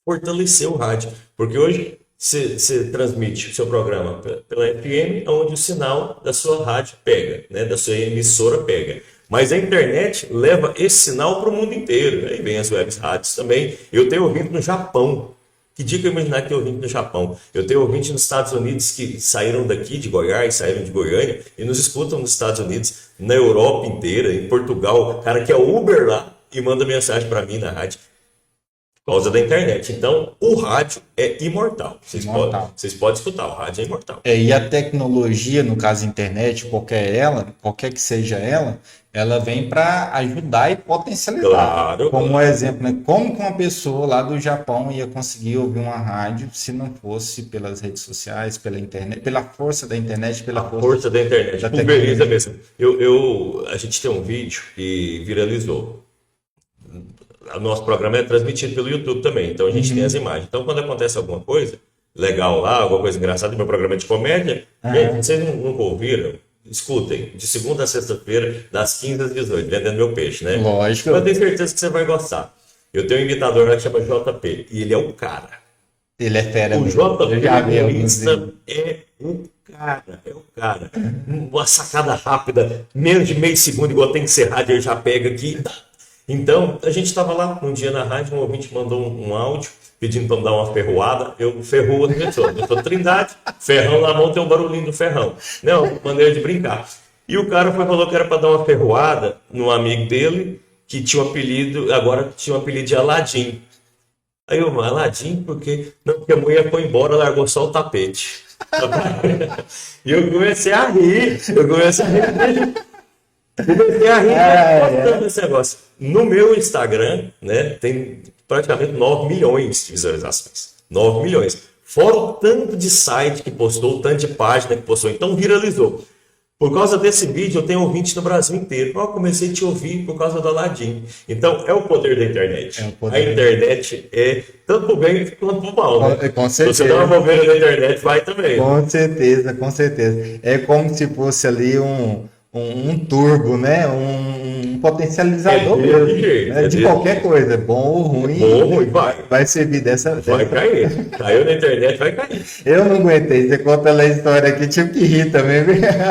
fortalecer o rádio. Porque hoje você transmite o seu programa pela FM, onde o sinal da sua rádio pega, né? Da sua emissora pega. Mas a internet leva esse sinal para o mundo inteiro. Aí vem as web rádios também. Eu tenho ouvido no Japão. Que dia que eu imaginar que eu ouvinte no Japão? Eu tenho ouvinte nos Estados Unidos que saíram daqui de Goiás, saíram de Goiânia e nos escutam nos Estados Unidos, na Europa inteira, em Portugal. Cara que é Uber lá e manda mensagem para mim na rádio por causa da internet. Então, o rádio é imortal. Vocês podem escutar, o rádio é imortal. E a tecnologia, no caso a internet, qualquer que seja ela vem para ajudar e potencializar. Claro. Como exemplo, né? Como que uma pessoa lá do Japão ia conseguir ouvir uma rádio se não fosse pelas redes sociais, pela internet, pela força da internet, pela força da internet. da Pulveriza mesmo. A gente tem um vídeo que viralizou. O nosso programa é transmitido pelo YouTube também, então a gente tem as imagens. Então, quando acontece alguma coisa legal lá, alguma coisa engraçada, meu programa é de comédia, gente, vocês nunca ouviram? Escutem, de segunda a sexta-feira, das 15 às 18, vendendo meu peixe, né? Lógico. Eu tenho certeza que você vai gostar. Eu tenho um imitador lá que chama JP, e ele é o cara. Ele é fera. O mesmo. JP Eu já vi alguns humorista vídeos. é o cara. Uma sacada rápida, menos de meio segundo, igual tem que ser rádio, ele já pega aqui. Então, a gente estava lá um dia na rádio, um ouvinte mandou um áudio pedindo para me dar uma ferroada. Eu ferroo as pessoas. Eu sou Trindade, ferrão na mão tem um barulhinho do ferrão. Não, maneira de brincar. E o cara falou que era para dar uma ferroada no amigo dele, que tinha um apelido, agora tinha um apelido de Aladim. Aí eu, Aladim, porque a mulher foi embora, largou só o tapete. E eu comecei a rir. Postando esse negócio. No meu Instagram, né, tem praticamente 9 milhões de visualizações. 9 milhões. Fora o tanto de site que postou, o tanto de página que postou. Então viralizou. Por causa desse vídeo, eu tenho ouvinte no Brasil inteiro. Eu comecei a te ouvir por causa do Aladim. Então, é o poder da internet. A internet é tanto pro bem quanto pro mal. Né? Com certeza. Se você dá uma bobeira na internet, vai também. Com certeza. É como se fosse ali um turbo, né? Um potencializador mesmo, né? De qualquer coisa, bom ou ruim, vai servir dessa. Vai cair. Caiu na internet, vai cair. Eu não aguentei, você conta a história aqui, tive que rir também.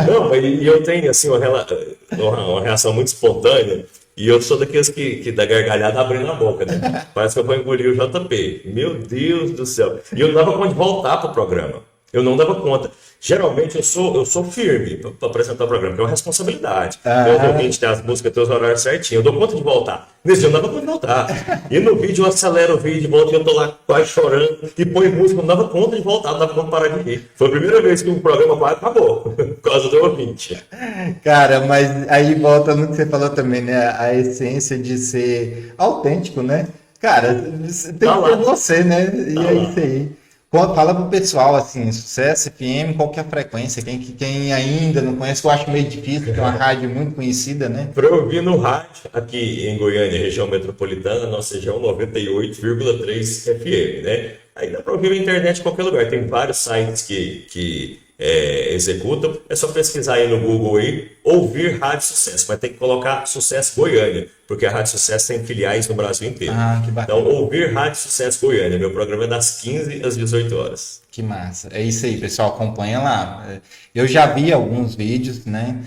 Não, e eu tenho assim uma reação muito espontânea. E eu sou daqueles que dá gargalhada abrindo a boca, né? Parece que eu vou engolir o JP. Meu Deus do céu. E eu não dava conta de voltar pro programa. Eu não dava conta. Geralmente eu sou firme para apresentar o programa, que é uma responsabilidade. Eu ouvintes tem as músicas, tem os horários certinhos. Eu dou conta de voltar. Nesse dia eu não dava conta de voltar. E no vídeo eu acelero o vídeo, volto e eu tô lá quase chorando e põe música, não dava conta de voltar, não dava conta de parar de rir. Foi a primeira vez que o programa quase acabou, por causa do ouvinte. Cara, mas aí volta no que você falou também, né? A essência de ser autêntico, né? Cara, tem que ser você, né? E é isso aí. Fala pro pessoal, assim, Sucesso FM, qual que é a frequência? Quem ainda não conhece, eu acho meio difícil, porque é uma rádio muito conhecida, né? Para ouvir no rádio, aqui em Goiânia, região metropolitana, nossa região 98,3 FM, né? Aí dá para ouvir na internet em qualquer lugar. Tem vários sites que executam. É só pesquisar aí no Google aí, ouvir Rádio Sucesso. Mas tem que colocar Sucesso Goiânia, porque a Rádio Sucesso tem filiais no Brasil inteiro. Ah, que bacana. Então, ouvir Rádio Sucesso Goiânia. Meu programa é das 15 às 18 horas. Que massa. É isso aí, pessoal, acompanha lá. Eu já vi alguns vídeos, né?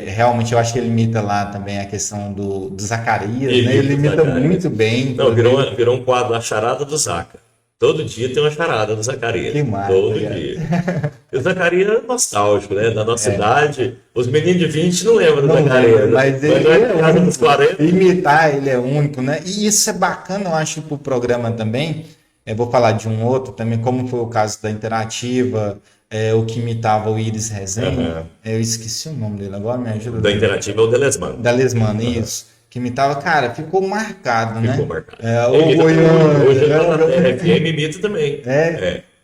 Realmente eu acho que ele imita lá também a questão do Zacarias, né? Ele imita muito bem. Não, virou um quadro, a charada do Zaca. Todo dia tem uma charada do Zacarias. Que massa, todo cara. dia. E o Zacarias é nostálgico, né? Da nossa idade. Os meninos de 20 não lembram do Não Zacarias. lembro, mas ele é casa dos 40. imitar, ele é único, né? E isso é bacana, eu acho, pro programa também. Eu vou falar de um outro também, como foi o caso da Interativa, o que imitava o Iris Rezende. Eu esqueci o nome dele agora, me ajuda. Da Interativa é o Delesmano. Da Lesmana, isso. Que imitava, cara, ficou marcado, né? Ficou marcado. O Goiânia, Hoje ele tá na TRFM imita também.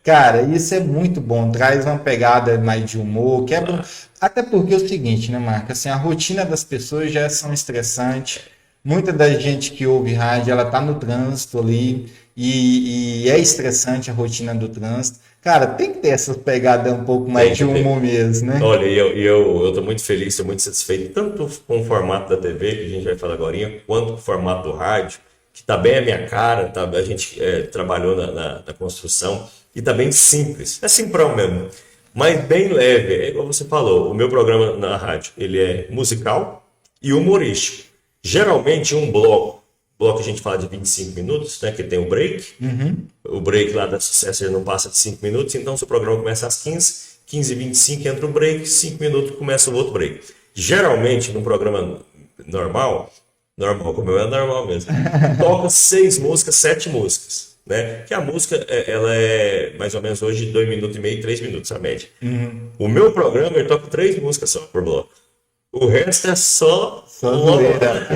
Cara, isso é muito bom, traz uma pegada mais de humor, quebra. Até porque é o seguinte, né, Marco? Assim, a rotina das pessoas já são estressante. Muita da gente que ouve rádio, ela tá no trânsito ali e é estressante a rotina do trânsito. Cara, tem que ter essa pegada um pouco mais de humor mesmo, né? Olha, eu estou muito feliz, estou muito satisfeito, tanto com o formato da TV, que a gente vai falar agora, quanto com o formato do rádio, que está bem a minha cara, tá, a gente trabalhou na construção, e está bem simples, é simprão mesmo, mas bem leve, é igual você falou, o meu programa na rádio, ele é musical e humorístico. Geralmente um bloco a gente fala de 25 minutos, né, que tem o break. O break lá da Sucesso ele não passa de 5 minutos, então se o programa começa às 15h25 entra o break, 5 minutos começa o outro break. Geralmente, num programa normal, como eu é normal mesmo, toca 6 músicas, 7 músicas. Né? Que a música, ela é mais ou menos hoje 2 minutos e meio, 3 minutos a média. O meu programa, ele toca 3 músicas só por bloco. O resto é só zoeira.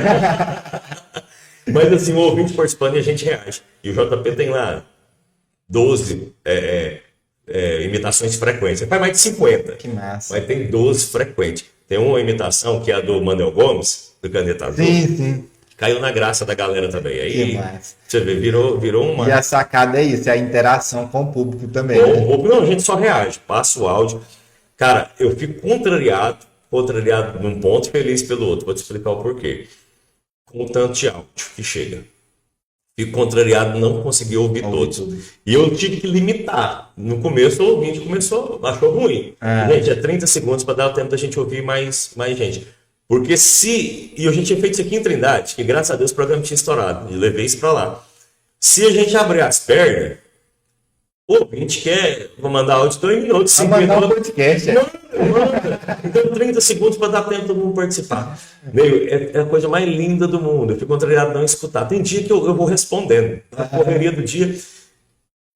Mas assim, o ouvinte participando e a gente reage. E o JP tem lá 12 imitações frequentes. Ele faz mais de 50. Que massa. Mas tem 12 frequentes. Tem uma imitação que é a do Manuel Gomes, do Caneta Azul. Sim. Caiu na graça da galera também. Aí, Que massa. você vê, virou uma... E a sacada é isso, é a interação com o público também. Não, a gente só reage, passa o áudio. Cara, eu fico contrariado num ponto e feliz pelo outro. Vou te explicar o porquê. Com o tanto de áudio que chega. Fico contrariado, não consegui ouvir todos. E eu tive que limitar. No começo, o ouvinte achou ruim. Gente, é 30 segundos para dar o tempo da gente ouvir mais gente. Porque e a gente tinha feito isso aqui em Trindade, que graças a Deus o programa tinha estourado. E levei isso para lá. Se a gente abrir as pernas, o ouvinte vou mandar áudio 2 minutos, 5 minutos. Mandar um podcast. Manda. Então, 30 segundos para dar tempo de todo mundo participar. É a coisa mais linda do mundo. Eu fico contrariado não escutar. Tem dia que eu vou respondendo. Na correria do dia,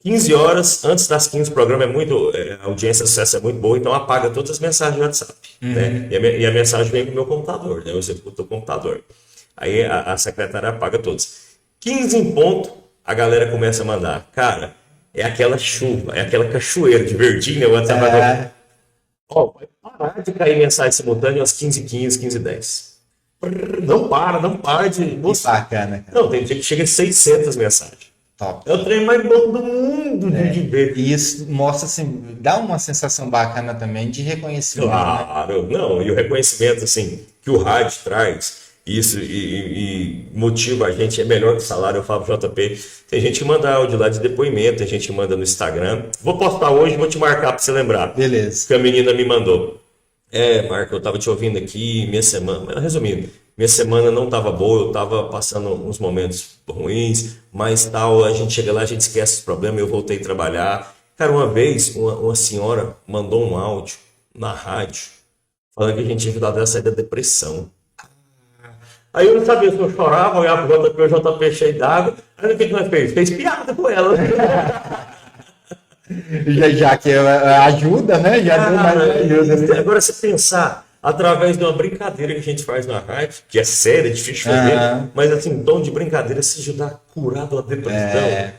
15 horas, antes das 15, o programa a audiência de sucesso é muito boa, então apaga todas as mensagens do WhatsApp. Né? E a mensagem vem do meu computador, né? Eu executo o computador. Aí a secretária apaga todas. 15 em ponto, a galera começa a mandar. Cara, é aquela chuva, é aquela cachoeira de verdinho, o WhatsApp vai parar de cair mensagem simultânea às 15h15, 15h10. Não para de... Nossa, bacana, cara. Não, tem dia que chega a 600 mensagens. Top. É o trem mais bom do mundo de ver. E isso mostra, assim, dá uma sensação bacana também de reconhecimento. Claro, né? Não, e o reconhecimento, assim, que o rádio traz, isso e motiva a gente, é melhor que o salário. Eu falo pro JP, tem gente que manda áudio lá de depoimento, tem gente que manda no Instagram. Vou postar hoje, vou te marcar pra você lembrar. Beleza. Que a menina me mandou. Marco, eu tava te ouvindo aqui, minha semana, resumindo, minha semana não tava boa, eu tava passando uns momentos ruins, mas tal, a gente chega lá, a gente esquece os problemas, eu voltei a trabalhar. Cara, uma vez, uma senhora mandou um áudio na rádio, falando que a gente tinha ajudado ela a sair da depressão. Aí eu não sabia se eu chorava, olhava pro JP cheio d'água, aí o que nós fez? Fez piada com ela. Já que ajuda, né? Já deu mais ajuda. Né? Agora, se pensar, através de uma brincadeira que a gente faz na rádio, que é séria, difícil de fazer, mas assim, em tom de brincadeira, se ajudar a curar da depressão.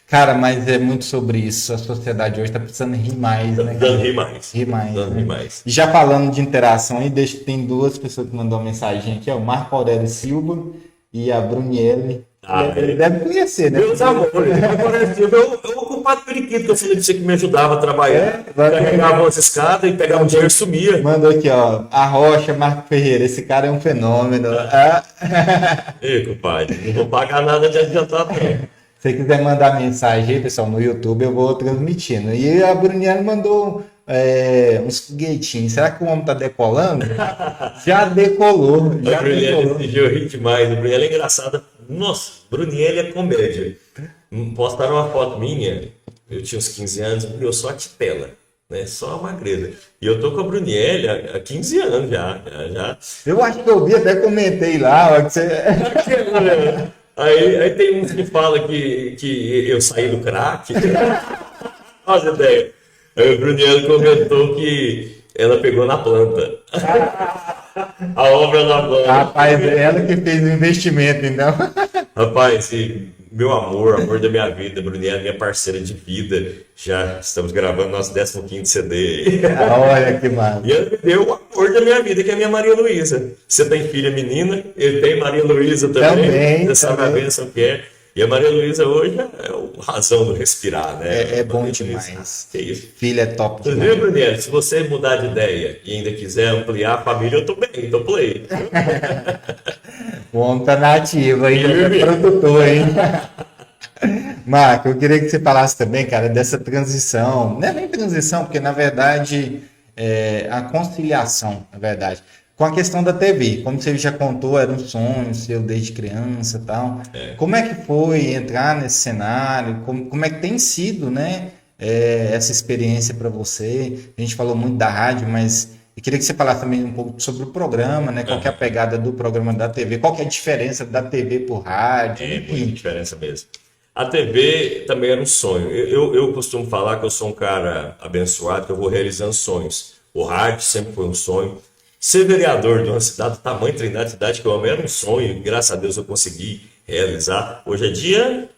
Cara, mas é muito sobre isso. A sociedade hoje tá precisando rir mais, né? Precisando rir mais. Rir mais, Precisando né? rir mais. E já falando de interação aí, tem duas pessoas que mandou uma mensagem aqui, ó, o Marco Aurélio Silva e a Bruniele. Ele deve conhecer, né? Meus amores, eu ocupado periquito que eu falei de você que me ajudava a trabalhar. vai Carregava umas escadas e pegava um dinheiro e sumia. Mandou aqui, ó, a Rocha, Marco Ferreira, esse cara é um fenômeno. Ei, compadre, não vou pagar nada de adiantado, não. Se você quiser mandar mensagem aí, pessoal, no YouTube, eu vou transmitindo. E a Bruniane mandou uns foguetinhos. Será que o homem tá decolando? Já decolou. A Brunielle, esse dia eu ri demais. A Brunielle é engraçada. Nossa, Brunielle é comédia. Postaram uma foto minha, eu tinha uns 15 anos, eu sou a titela, né? Só a magreza. E eu tô com a Brunielle há 15 anos já. Eu acho que eu vi, até comentei lá, ó, que você... Aí tem uns que falam que eu saí do crack. Faz ideia. Aí a Brunielle comentou que ela pegou na planta. A obra na planta. Rapaz, é ela que fez o investimento, então. Rapaz, meu amor da minha vida, Brunielle, minha parceira de vida. Já estamos gravando nosso 15º CD. Olha que massa. E ela me deu o amor da minha vida, que é a minha Maria Luísa. Você tem filha menina, ele tem Maria Luísa também. Você sabe a bênção que é. E a Maria Luísa hoje é a razão do respirar, né? É bom demais. Que isso. Filha é top demais. Viu, Brunielle? Se você mudar de ideia e ainda quiser ampliar a família, eu tô bem, tô play. O homem tá na ativa aí, é produtor, hein? Marco, eu queria que você falasse também, cara, dessa transição. Não é nem transição, porque na verdade a conciliação, na verdade. Com a questão da TV, como você já contou, era um sonho seu desde criança e tal. Como é que foi entrar nesse cenário? Como é que tem sido, né, essa experiência para você? A gente falou muito da rádio, mas eu queria que você falasse também um pouco sobre o programa, né? Qual que é a pegada do programa da TV? Qual que é a diferença da TV por rádio? É muita diferença mesmo. A TV também era um sonho. Eu costumo falar que eu sou um cara abençoado, que eu vou realizando sonhos. O rádio sempre foi um sonho. Ser vereador de uma cidade do tamanho Trindade, cidade que eu amo, era um sonho, e graças a Deus eu consegui realizar. Hoje é dia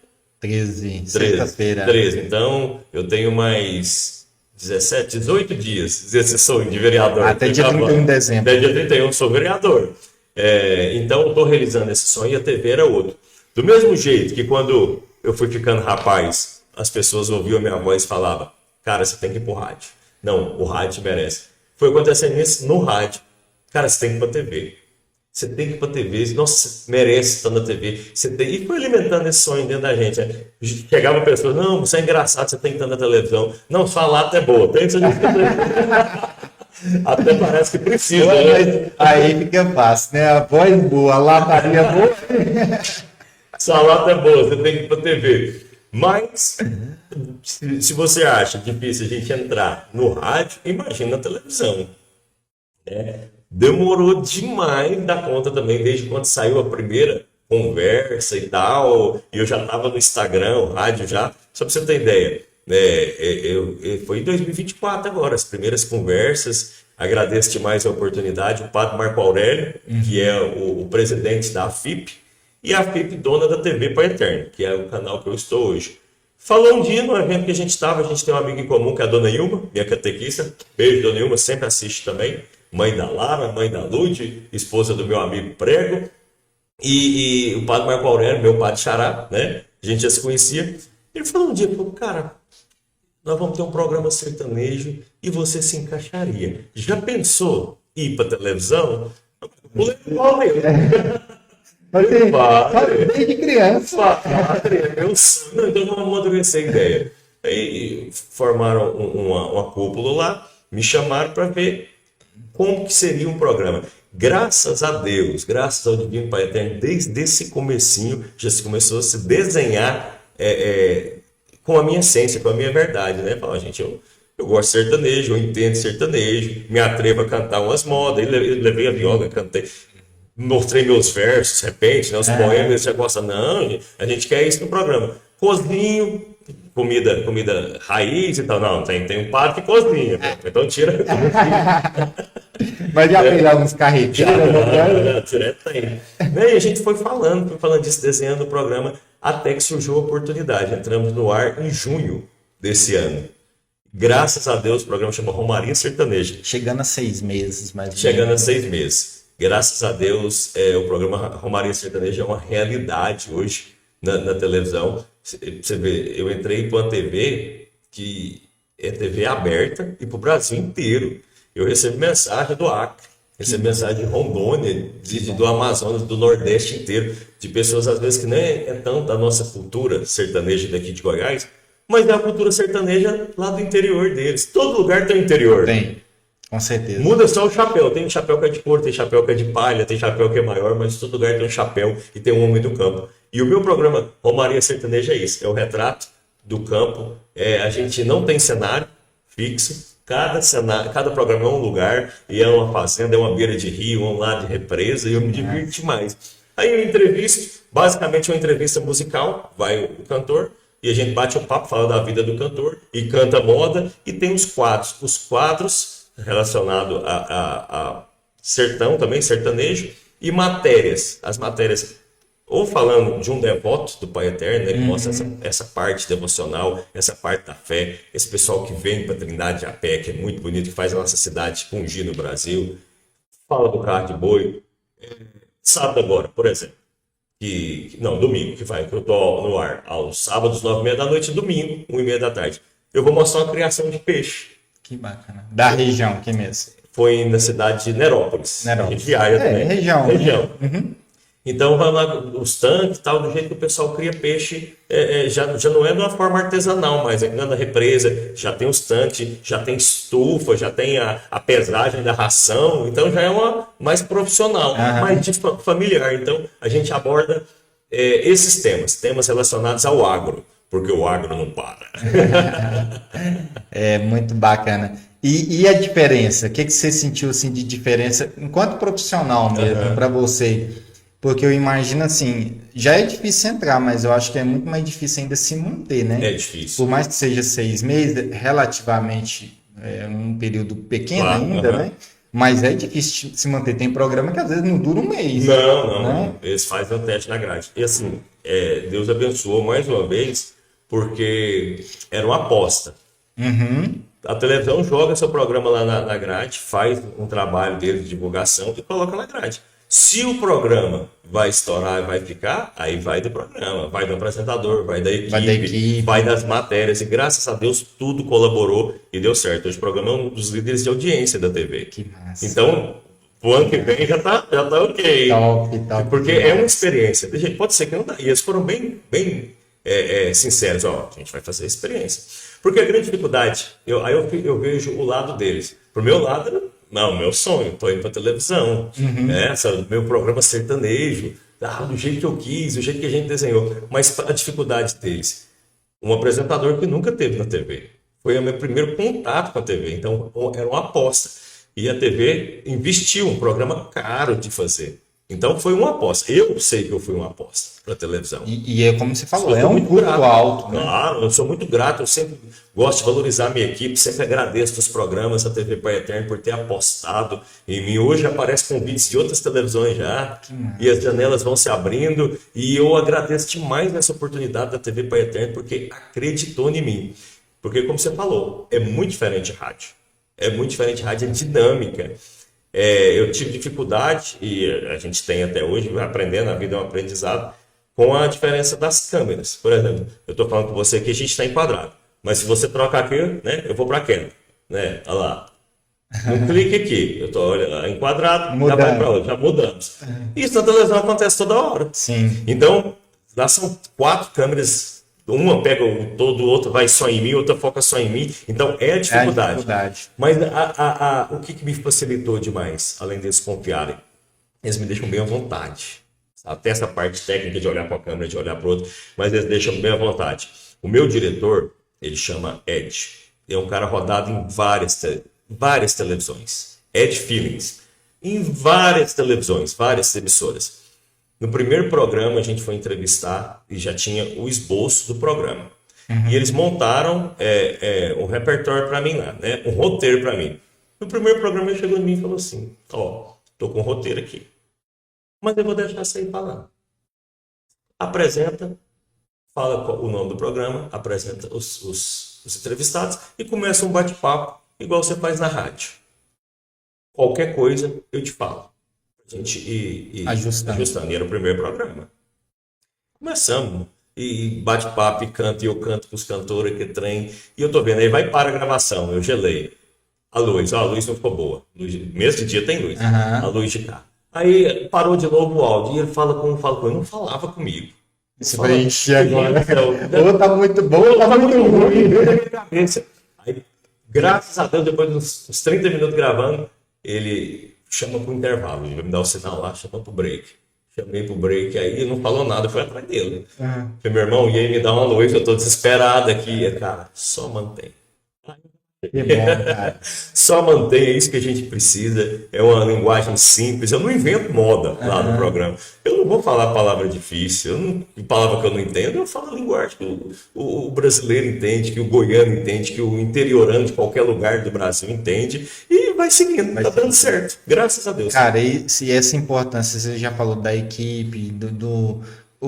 13, sexta-feira. 13, então eu tenho mais 17, 18 dias desse sonho de vereador. Até dia 31 de dezembro. Até dia 31 eu sou vereador. Então eu estou realizando esse sonho e a TV era outro. Do mesmo jeito que quando eu fui ficando rapaz, as pessoas ouviam a minha voz e falavam, cara, você tem que ir pro rádio. Não, o rádio merece. Foi acontecendo isso no rádio. Cara, você tem que ir pra TV. Você tem que ir pra TV. Nossa, você merece estar na TV. E foi alimentando esse sonho dentro da gente. Chegava pessoas, não, você é engraçado, você tem que estar na televisão. Não, sua lata é boa. Tem que ser Até parece que precisa, né? Aí fica fácil, né? A voz boa, a lataria boa. Sua lata é boa, você tem que ir pra TV. Mas, se você acha difícil a gente entrar no rádio, imagina na televisão. Demorou demais da conta também, desde quando saiu a primeira conversa e tal, e eu já estava no Instagram, o rádio já, só para você ter ideia, foi em 2024 agora, as primeiras conversas, agradeço demais a oportunidade, o padre Marco Aurélio, que é o presidente da AFIP, e a AFIP dona da TV Pai Eterno, que é o canal que eu estou hoje. Falou um dia no evento que a gente estava, a gente tem uma amiga em comum, que é a Dona Ilma, minha catequista, beijo Dona Ilma, sempre assiste também, mãe da Lara, mãe da Lud, esposa do meu amigo Prego, e o padre Marco Aurélio, meu padre Xará, né? A gente já se conhecia. Ele falou um dia, cara, nós vamos ter um programa sertanejo e você se encaixaria. Já pensou ir para televisão? Pulei no pau mesmo. Desde criança. Padre, é meu sonho. Então vamos amadurecer a ideia. Aí formaram uma cúpula lá, me chamaram para ver como que seria um programa. Graças a Deus, graças ao Divino Pai Eterno, desde esse comecinho já se começou a se desenhar com a minha essência, com a minha verdade, né? Fala, gente, eu gosto de sertanejo, eu entendo sertanejo, me atrevo a cantar umas modas, eu levei a viola, cantei, mostrei meus versos, de repente, né, os poemas, você gosta, não, a gente quer isso no programa. Cozinho, comida raiz e tal, não, tem um padre que cozinha, então tira. Mas já fez alguns carreteiros, né? Direto tá aí. E a gente foi falando disso, desenhando o programa, até que surgiu a oportunidade. Entramos no ar em junho desse ano. Graças a Deus, o programa chama Romaria Sertaneja. Chegando a 6 meses, mais ou menos. Chegando a 6 meses. Graças a Deus, o programa Romaria Sertaneja é uma realidade hoje na televisão. Você vê, eu entrei para uma TV que é TV aberta e para do Brasil inteiro. Eu recebo mensagem do Acre, recebo mensagem de Rondônia, do Amazonas, do Nordeste inteiro, de pessoas às vezes que nem é tanto da nossa cultura sertaneja daqui de Goiás, mas é a cultura sertaneja lá do interior deles. Todo lugar tem interior. Tem, com certeza. Muda só o chapéu. Tem chapéu que é de couro, tem chapéu que é de palha, tem chapéu que é maior, mas todo lugar tem um chapéu e tem um homem do campo. E o meu programa Romaria Sertaneja é isso, é o retrato do campo. A gente não tem cenário fixo. Cada programa é um lugar, e é uma fazenda, é uma beira de rio, um lado de represa, e eu me divirto demais. Aí eu entrevisto, basicamente é uma entrevista musical, vai o cantor, e a gente bate um papo, fala da vida do cantor, e canta moda, e tem os quadros relacionados a sertão também, sertanejo, e matérias, as matérias ou falando de um devoto do Pai Eterno, né, que mostra essa parte devocional, essa parte da fé, esse pessoal que vem para a Trindade a pé, que é muito bonito, que faz a nossa cidade fungir no Brasil. Fala do carro de boi. Sábado agora, por exemplo. Domingo, que eu estou no ar aos sábados, 9h30 da noite, domingo, 1h30 da tarde. Eu vou mostrar uma criação de peixe. Que bacana. Da região, aqui mesmo. Foi na cidade de Nerópolis. A gente viaja também. Região. Uhum. Então, vai lá os tanques, tal, do jeito que o pessoal cria peixe, já não é de uma forma artesanal, mas é na represa, já tem os tanques, já tem estufa, já tem a pesagem da ração, então já é uma mais profissional, mais familiar. Então, a gente aborda esses temas relacionados ao agro, porque o agro não para. É muito bacana. E a diferença? O que você sentiu assim, de diferença, enquanto profissional mesmo, para você? Porque eu imagino assim, já é difícil entrar, mas eu acho que é muito mais difícil ainda se manter, né? É difícil. Por mais que seja 6 meses, relativamente um período pequeno ainda, né? Mas é difícil se manter. Tem programa que às vezes não dura um mês. Não. Né? Eles fazem o teste na grade. E assim, Deus abençoou mais uma vez, porque era uma aposta. A televisão joga seu programa lá na grade, faz um trabalho dele de divulgação e coloca na grade. Se o programa vai estourar e vai ficar, aí vai do programa, vai do apresentador, vai da equipe, vai das matérias. E graças a Deus tudo colaborou e deu certo. Hoje o programa é um dos líderes de audiência da TV. Que massa. Então, o ano que vem já tá ok. Top, porque é uma experiência. Pode ser que não dá. E eles foram bem sinceros. A gente vai fazer a experiência. Porque a grande dificuldade, eu vejo o lado deles. Pro meu lado, não, meu sonho, tô indo pra televisão, meu programa sertanejo, do jeito que eu quis, do jeito que a gente desenhou. Mas a dificuldade deles, um apresentador que nunca teve na TV, foi o meu primeiro contato com a TV, então era uma aposta. E a TV investiu um programa caro de fazer. Então foi uma aposta. Eu sei que eu fui uma aposta para televisão. E é como você falou, é um custo alto. Né? Claro, eu sou muito grato, eu sempre gosto de valorizar a minha equipe, sempre agradeço dos programas da TV Pai Eterno por ter apostado em mim. Hoje aparecem convites de outras televisões já, e as janelas vão se abrindo, e eu agradeço demais essa oportunidade da TV Pai Eterno, porque acreditou em mim. Porque, como você falou, é muito diferente a rádio. É muito diferente a rádio, é dinâmica. Eu tive dificuldade, e a gente tem até hoje, aprendendo, a vida é um aprendizado, com a diferença das câmeras. Por exemplo, eu estou falando com você que a gente está enquadrado, mas se você trocar aqui, né, eu vou para aquela, né, olha lá. No clique aqui, eu estou enquadrado, já vai para outra, já mudamos. Isso na televisão acontece toda hora. Sim. Então, lá são 4 câmeras. Uma pega o todo, o outro vai só em mim, outra foca só em mim. Então, é a dificuldade. Mas o que me facilitou demais, além deles confiarem? Eles me deixam bem à vontade. Até essa parte técnica de olhar para a câmera, de olhar para o outro, mas eles deixam bem à vontade. O meu diretor, ele chama Ed. É um cara rodado em várias televisões. Ed Feelings. Em várias televisões, várias emissoras. No primeiro programa, a gente foi entrevistar e já tinha o esboço do programa. E eles montaram um repertório para mim lá, né? Um roteiro para mim. No primeiro programa ele chegou em mim e falou assim, ó, tô com um roteiro aqui, mas eu vou deixar você ir falando. Apresenta, fala o nome do programa, apresenta os entrevistados e começa um bate-papo, igual você faz na rádio. Qualquer coisa eu te falo. A gente ir ajustando. E era o primeiro programa. Começamos. E bate-papo, e canto, e eu canto com os cantores, que trem. E eu tô vendo, aí vai para a gravação, eu gelei. A luz não ficou boa. Mesmo dia tem luz. A luz de cá. Aí parou de novo o áudio, e ele fala com ele, não falava comigo. Isso vai encher agora. Ou tá muito bom, ou tá muito ruim. Aí, graças a Deus, depois de uns 30 minutos gravando, ele chama pro intervalo, ele vai me dar o sinal lá, chama pro break. Chamei pro break, aí ele não falou nada, eu fui atrás dele. Falei, meu irmão, e aí me dá uma luz, eu tô desesperado aqui. Cara, só mantém. Que bom, cara. Só mantém, é isso que a gente precisa. É uma linguagem simples. Eu não invento moda lá no programa. Eu não vou falar palavra difícil, palavra que eu não entendo. Eu falo a linguagem que o brasileiro entende, que o goiano entende, que o interiorano de qualquer lugar do Brasil entende. E vai seguindo, tá dando certo. Graças a Deus. Cara, e essa importância, você já falou da equipe,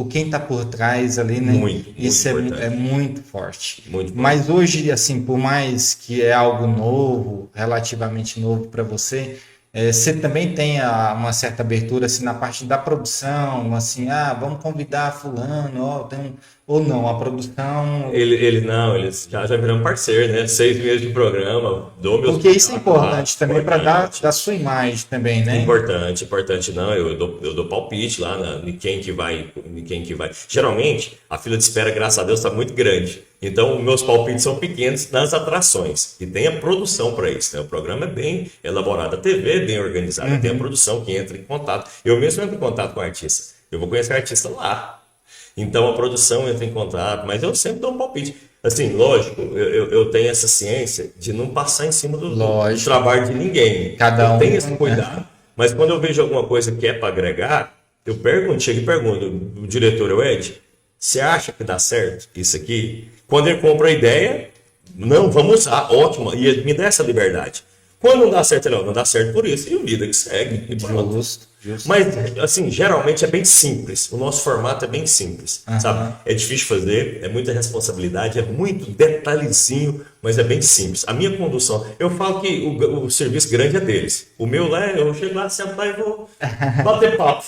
quem está por trás ali, né? Isso é muito forte. Mas hoje, assim, por mais que é algo novo, relativamente novo para você, você também tem uma certa abertura assim, na parte da produção, assim, vamos convidar fulano, ou não, a produção... Eles já viram parceiro, né? 6 meses de programa, porque isso é importante também para dar da sua imagem também, né? Importante não, eu dou palpite lá em quem que vai. Geralmente, a fila de espera, graças a Deus, está muito grande. Então, meus palpites são pequenos nas atrações. E tem a produção para isso, né? O programa é bem elaborado, a TV é bem organizada, tem a produção que entra em contato. Eu mesmo entro em contato com o artista. Eu vou conhecer o artista lá. Então a produção entra em contato, mas eu sempre dou um palpite. Assim, lógico, eu tenho essa ciência de não passar em cima do trabalho de ninguém. Eu tenho esse cuidado. Mas quando eu vejo alguma coisa que é para agregar, eu chego e pergunto, o diretor, Ed, você acha que dá certo isso aqui? Quando ele compra a ideia, não, vamos usar, ótimo, e ele me dá essa liberdade. Quando não dá certo, não dá certo por isso, e o vida que segue. E Justo. Mas, assim, geralmente é bem simples. O nosso formato é bem simples, sabe? É difícil fazer, é muita responsabilidade, é muito detalhezinho, mas é bem simples. A minha condução, eu falo que o serviço grande é deles. O meu lá, eu chego lá, sento lá e vou bater papo.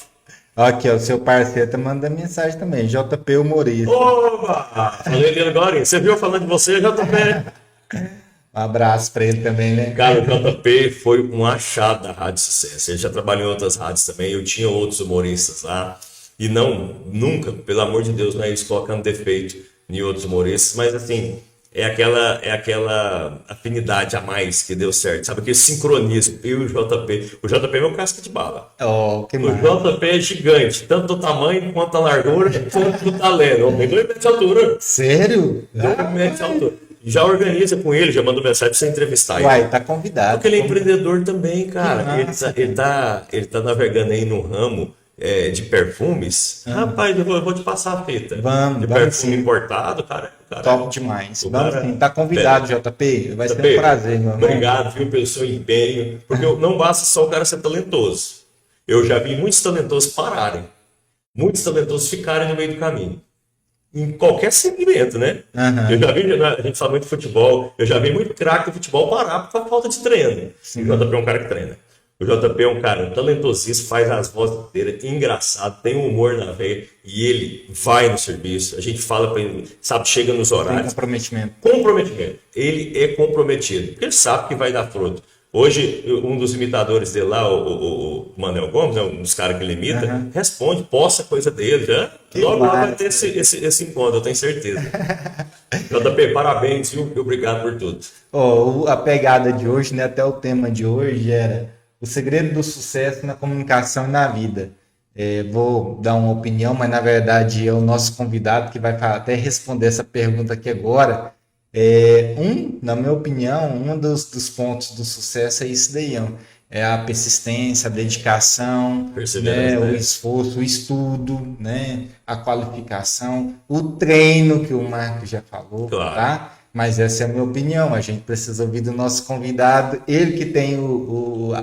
Aqui, ó, o seu parceiro tá mandando mensagem também, JP Humorista. Oba! Falei dele agora, você viu falando de você, JP? Um abraço para ele também, né? Cara, o JP foi um achado da Rádio Sucesso. Ele já trabalhou em outras rádios também. Eu tinha outros humoristas lá. E nunca, pelo amor de Deus, não é isso colocando defeito em outros humoristas. Mas, assim, é aquela afinidade a mais que deu certo. Sabe, aquele sincronismo. Eu e o JP. O JP é meu casca de bala. Oh, que massa. O JP é gigante. Tanto do tamanho, quanto da largura, quanto do talento. Homem, 2 metros de altura. Sério? 2 metros de altura. Já organiza com ele, já mandou mensagem pra você entrevistar ele. Uai, tá convidado. Porque ele é empreendedor também, cara. Ele tá navegando aí no ramo de perfumes. Rapaz, eu vou te passar a fita. Vamos, de vamos perfume sim. importado, cara. Top demais. Vamos sim. Tá convidado, JP. Vai ser um prazer, meu irmão. Obrigado, viu, pelo seu empenho. Porque não basta só o cara ser talentoso. Eu já vi muitos talentosos pararem. Muitos talentosos ficarem no meio do caminho. Em qualquer segmento, né? Eu já vi, a gente fala muito de futebol, eu já vi muito craque do futebol parar por falta de treino. Sim. O JP é um cara que treina. O JP é um cara talentosíssimo, faz as vozes dele, engraçado, tem um humor na veia e ele vai no serviço. A gente fala para ele, sabe, chega nos horários. Tem comprometimento. Ele é comprometido, porque ele sabe que vai dar fruto. Hoje, um dos imitadores dele lá, o Manuel Gomes, né, um dos caras que ele imita, responde, posta coisa dele, já. Logo lá vai ter esse encontro, eu tenho certeza. JP, parabéns, viu? Obrigado por tudo. A pegada de hoje, né, até o tema de hoje era o segredo do sucesso na comunicação e na vida. Vou dar uma opinião, mas na verdade é o nosso convidado que vai até responder essa pergunta aqui agora. Na minha opinião, um dos pontos do sucesso é isso daí, é a persistência, a dedicação, né, o esforço, o estudo, né, a qualificação, o treino que o Marco já falou, claro. Tá? Mas essa é a minha opinião. A gente precisa ouvir do nosso convidado, ele que tem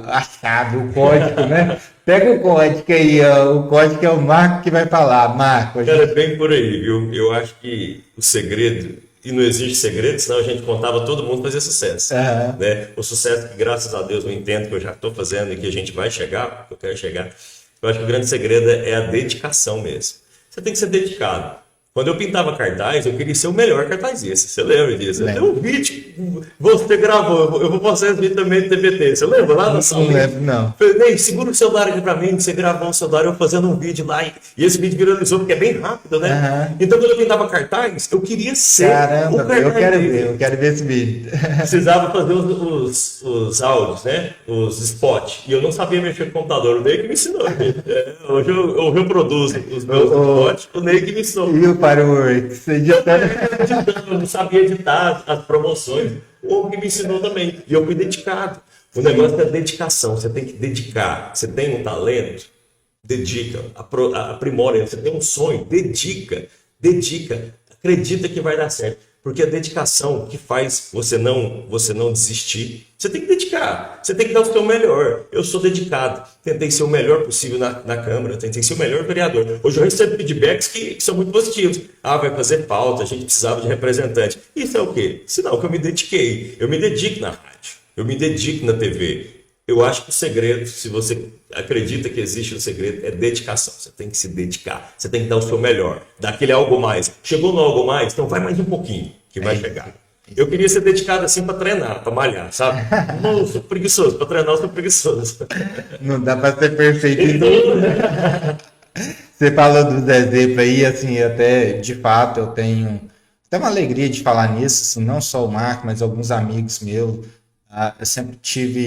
a chave, o código, né? Pega o código aí, ó. O código é o Marco que vai falar. Marco, Cara, é bem por aí, viu? Eu acho que o segredo, e não existe segredo, senão a gente contava todo mundo fazer sucesso. Né? O sucesso que, graças a Deus, eu entendo que eu já estou fazendo e que a gente vai chegar, que eu quero chegar. Eu acho que o grande segredo é a dedicação mesmo. Você tem que ser dedicado. Quando eu pintava cartaz, eu queria ser o melhor cartazista. Você lembra disso? Tem um vídeo, você gravou, eu vou postar esse vídeo também do TBT. Você lembra lá na sala? Não lembro, não. Falei, segura o celular aqui pra mim, você gravou o celular, eu fazendo um vídeo lá, e esse vídeo viralizou, porque é bem rápido, né? Então, quando eu pintava cartaz, eu queria ser o cartaz. Eu quero ver esse vídeo. Precisava fazer os áudios, né? Os spots. E eu não sabia mexer com o computador, o Ney que me ensinou. Hoje eu reproduzo os meus spots, o Ney que me ensinou. E o Fireworks? Eu não sabia editar as promoções. O homem que me ensinou também. E eu fui dedicado. O negócio é dedicação. Você tem que dedicar. Você tem um talento? Dedica. Aprimora. Você tem um sonho? Dedica. Acredita que vai dar certo. Porque a dedicação que faz você não desistir. Você tem que dedicar. Você tem que dar o seu melhor. Eu sou dedicado. Tentei ser o melhor possível na Câmara. Tentei ser o melhor vereador. Hoje eu recebo feedbacks que são muito positivos. Vai fazer falta. A gente precisava de representante. Isso é o quê? Sinal que eu me dediquei. Eu me dedico na rádio. Eu me dedico na TV. Eu acho que o segredo, se você acredita que existe um segredo, é dedicação. Você tem que se dedicar. Você tem que dar o seu melhor. Dar aquele algo mais. Chegou no algo mais? Então vai mais um pouquinho que vai chegar. Eu queria ser dedicado assim para treinar, para malhar, sabe? Não, eu sou preguiçoso. Para treinar, eu sou preguiçoso. Não dá para ser perfeito em tudo. Você falou dos exemplos aí, assim, até de fato eu tenho até uma alegria de falar nisso, assim, não só o Marco, mas alguns amigos meus. Eu sempre tive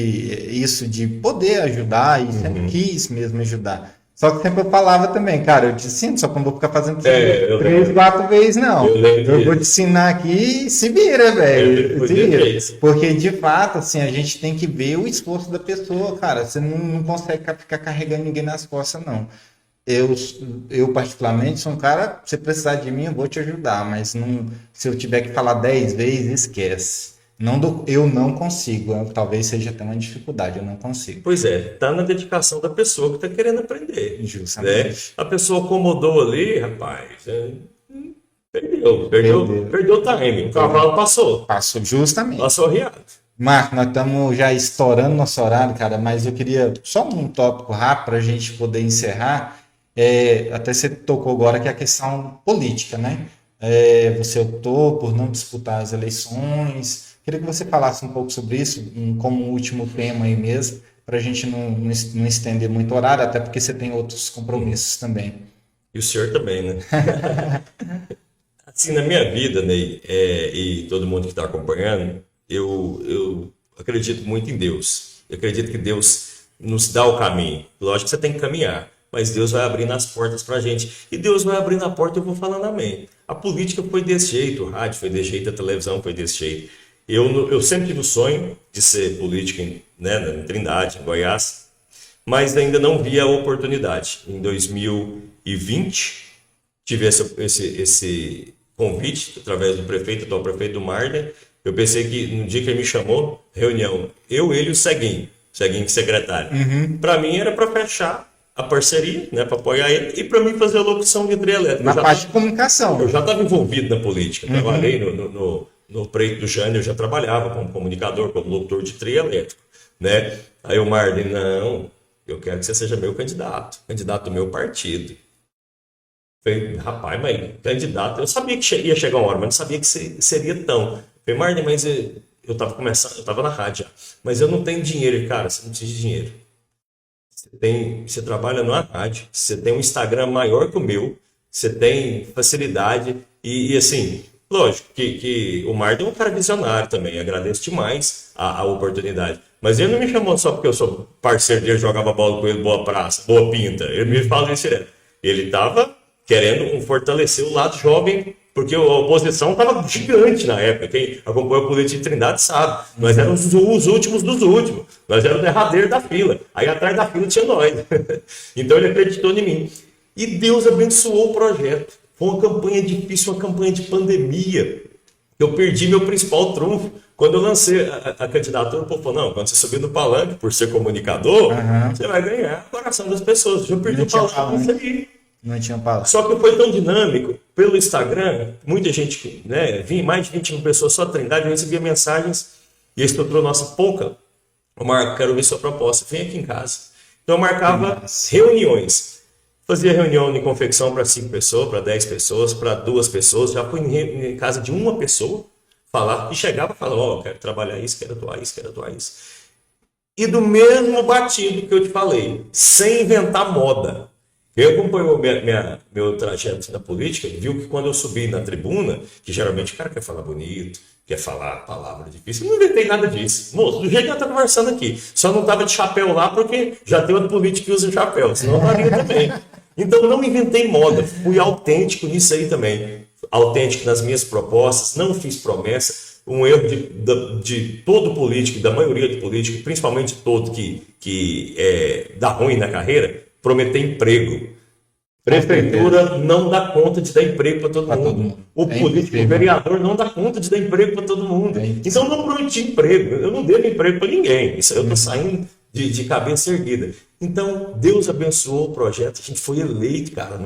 isso de poder ajudar e sempre quis mesmo ajudar. Só que sempre eu falava também, cara, eu te ensino, só que eu não vou ficar fazendo 3, 4 vezes, não. Eu vou te ensinar aqui e se vira, velho. Se vira. Porque, de fato, assim, a gente tem que ver o esforço da pessoa, cara. Você não consegue ficar carregando ninguém nas costas, não. Eu particularmente, sou um cara, se você precisar de mim, eu vou te ajudar, mas se eu tiver que falar 10 vezes, esquece. Eu não consigo, talvez seja até uma dificuldade, eu não consigo. Pois é, tá na dedicação da pessoa que está querendo aprender. Justamente. Né? A pessoa acomodou ali, rapaz, perdeu o time, o cavalo passou. Passou, justamente. Passou riado. Marco, nós estamos já estourando nosso horário, cara, mas eu queria só um tópico rápido para a gente poder encerrar. Até você tocou agora que é a questão política, né? Você optou por não disputar as eleições. Queria que você falasse um pouco sobre isso, como último tema aí mesmo, para a gente não estender muito o horário, até porque você tem outros compromissos também. E o senhor também, né? Assim, na minha vida, Ney, e todo mundo que está acompanhando, eu acredito muito em Deus. Eu acredito que Deus nos dá o caminho. Lógico que você tem que caminhar, mas Deus vai abrindo as portas para a gente. E Deus vai abrindo a porta, eu vou falando amém. A política foi desse jeito, o rádio foi desse jeito, a televisão foi desse jeito. Eu sempre tive o sonho de ser político né, em Trindade, em Goiás, mas ainda não via a oportunidade. Em 2020, tive esse convite através do prefeito, atual prefeito do Marden. Eu pensei que no dia que ele me chamou, reunião, ele e o Seguinho secretário. Para mim era para fechar a parceria, né, para apoiar ele, e para mim fazer a locução de trio elétrico. Na parte de comunicação. Eu já estava envolvido na política, trabalhei no Preito do Jânio, eu já trabalhava como comunicador, como locutor de trio elétrico, né? Aí o Marden, não, eu quero que você seja meu candidato do meu partido. Falei, rapaz, mas candidato, eu sabia que ia chegar uma hora, mas não sabia que seria tão. Falei, Marden, mas eu estava na rádio já, mas eu não tenho dinheiro. Cara, você não precisa de dinheiro. Você trabalha numa rádio, você tem um Instagram maior que o meu, você tem facilidade e assim... Lógico que o Marden é um cara visionário também, agradeço demais a oportunidade. Mas ele não me chamou só porque eu sou parceiro dele, jogava bola com ele, boa praça, boa pinta. Ele me fala isso direto. Ele estava querendo fortalecer o lado jovem, porque a oposição estava gigante na época. Quem acompanha a política de Trindade sabe. Nós éramos os últimos dos últimos. Nós éramos o derradeiro da fila. Aí atrás da fila tinha nós. Então ele acreditou em mim. E Deus abençoou o projeto. Foi uma campanha difícil, uma campanha de pandemia. eu perdi meu principal trunfo. Quando eu lancei a candidatura, o povo falou, não, quando você subir no palanque, por ser comunicador, você vai ganhar o coração das pessoas. Eu perdi o palanque, não sei. Não tinha palanque. Só que foi tão dinâmico, pelo Instagram, muita gente, né, mais de 20 mil pessoas, só a Trindade, eu recebia mensagens e a estrutura nossa pouca. Eu Marco, quero ver sua proposta, vem aqui em casa. Então eu marcava reuniões. Fazia reunião de confecção para 5 pessoas, para 10 pessoas, para 2 pessoas. Já fui em casa de uma pessoa falar e chegava e falava, ó, quero trabalhar isso, quero atuar isso, quero atuar isso. E do mesmo batido que eu te falei, sem inventar moda. Eu acompanhou meu trajeto na política, viu que quando eu subi na tribuna, que geralmente o cara quer falar bonito, quer falar palavra difícil, eu não inventei nada disso. Moço, do jeito que eu estou conversando aqui, só não estava de chapéu lá porque já tem outro político que usa chapéu, senão eu estaria também. Então não inventei moda, fui autêntico nisso aí também. Autêntico nas minhas propostas, não fiz promessa. Um erro de todo político, da maioria de políticos, principalmente todo que dá ruim na carreira, prometer emprego. Prefeitura não dá conta de dar emprego para todo mundo. O político, o vereador não dá conta de dar emprego para todo mundo. Então eu não prometi emprego, eu não devo emprego para ninguém. Isso aí eu estou saindo de cabeça erguida. Então Deus abençoou o projeto, a gente foi eleito, cara,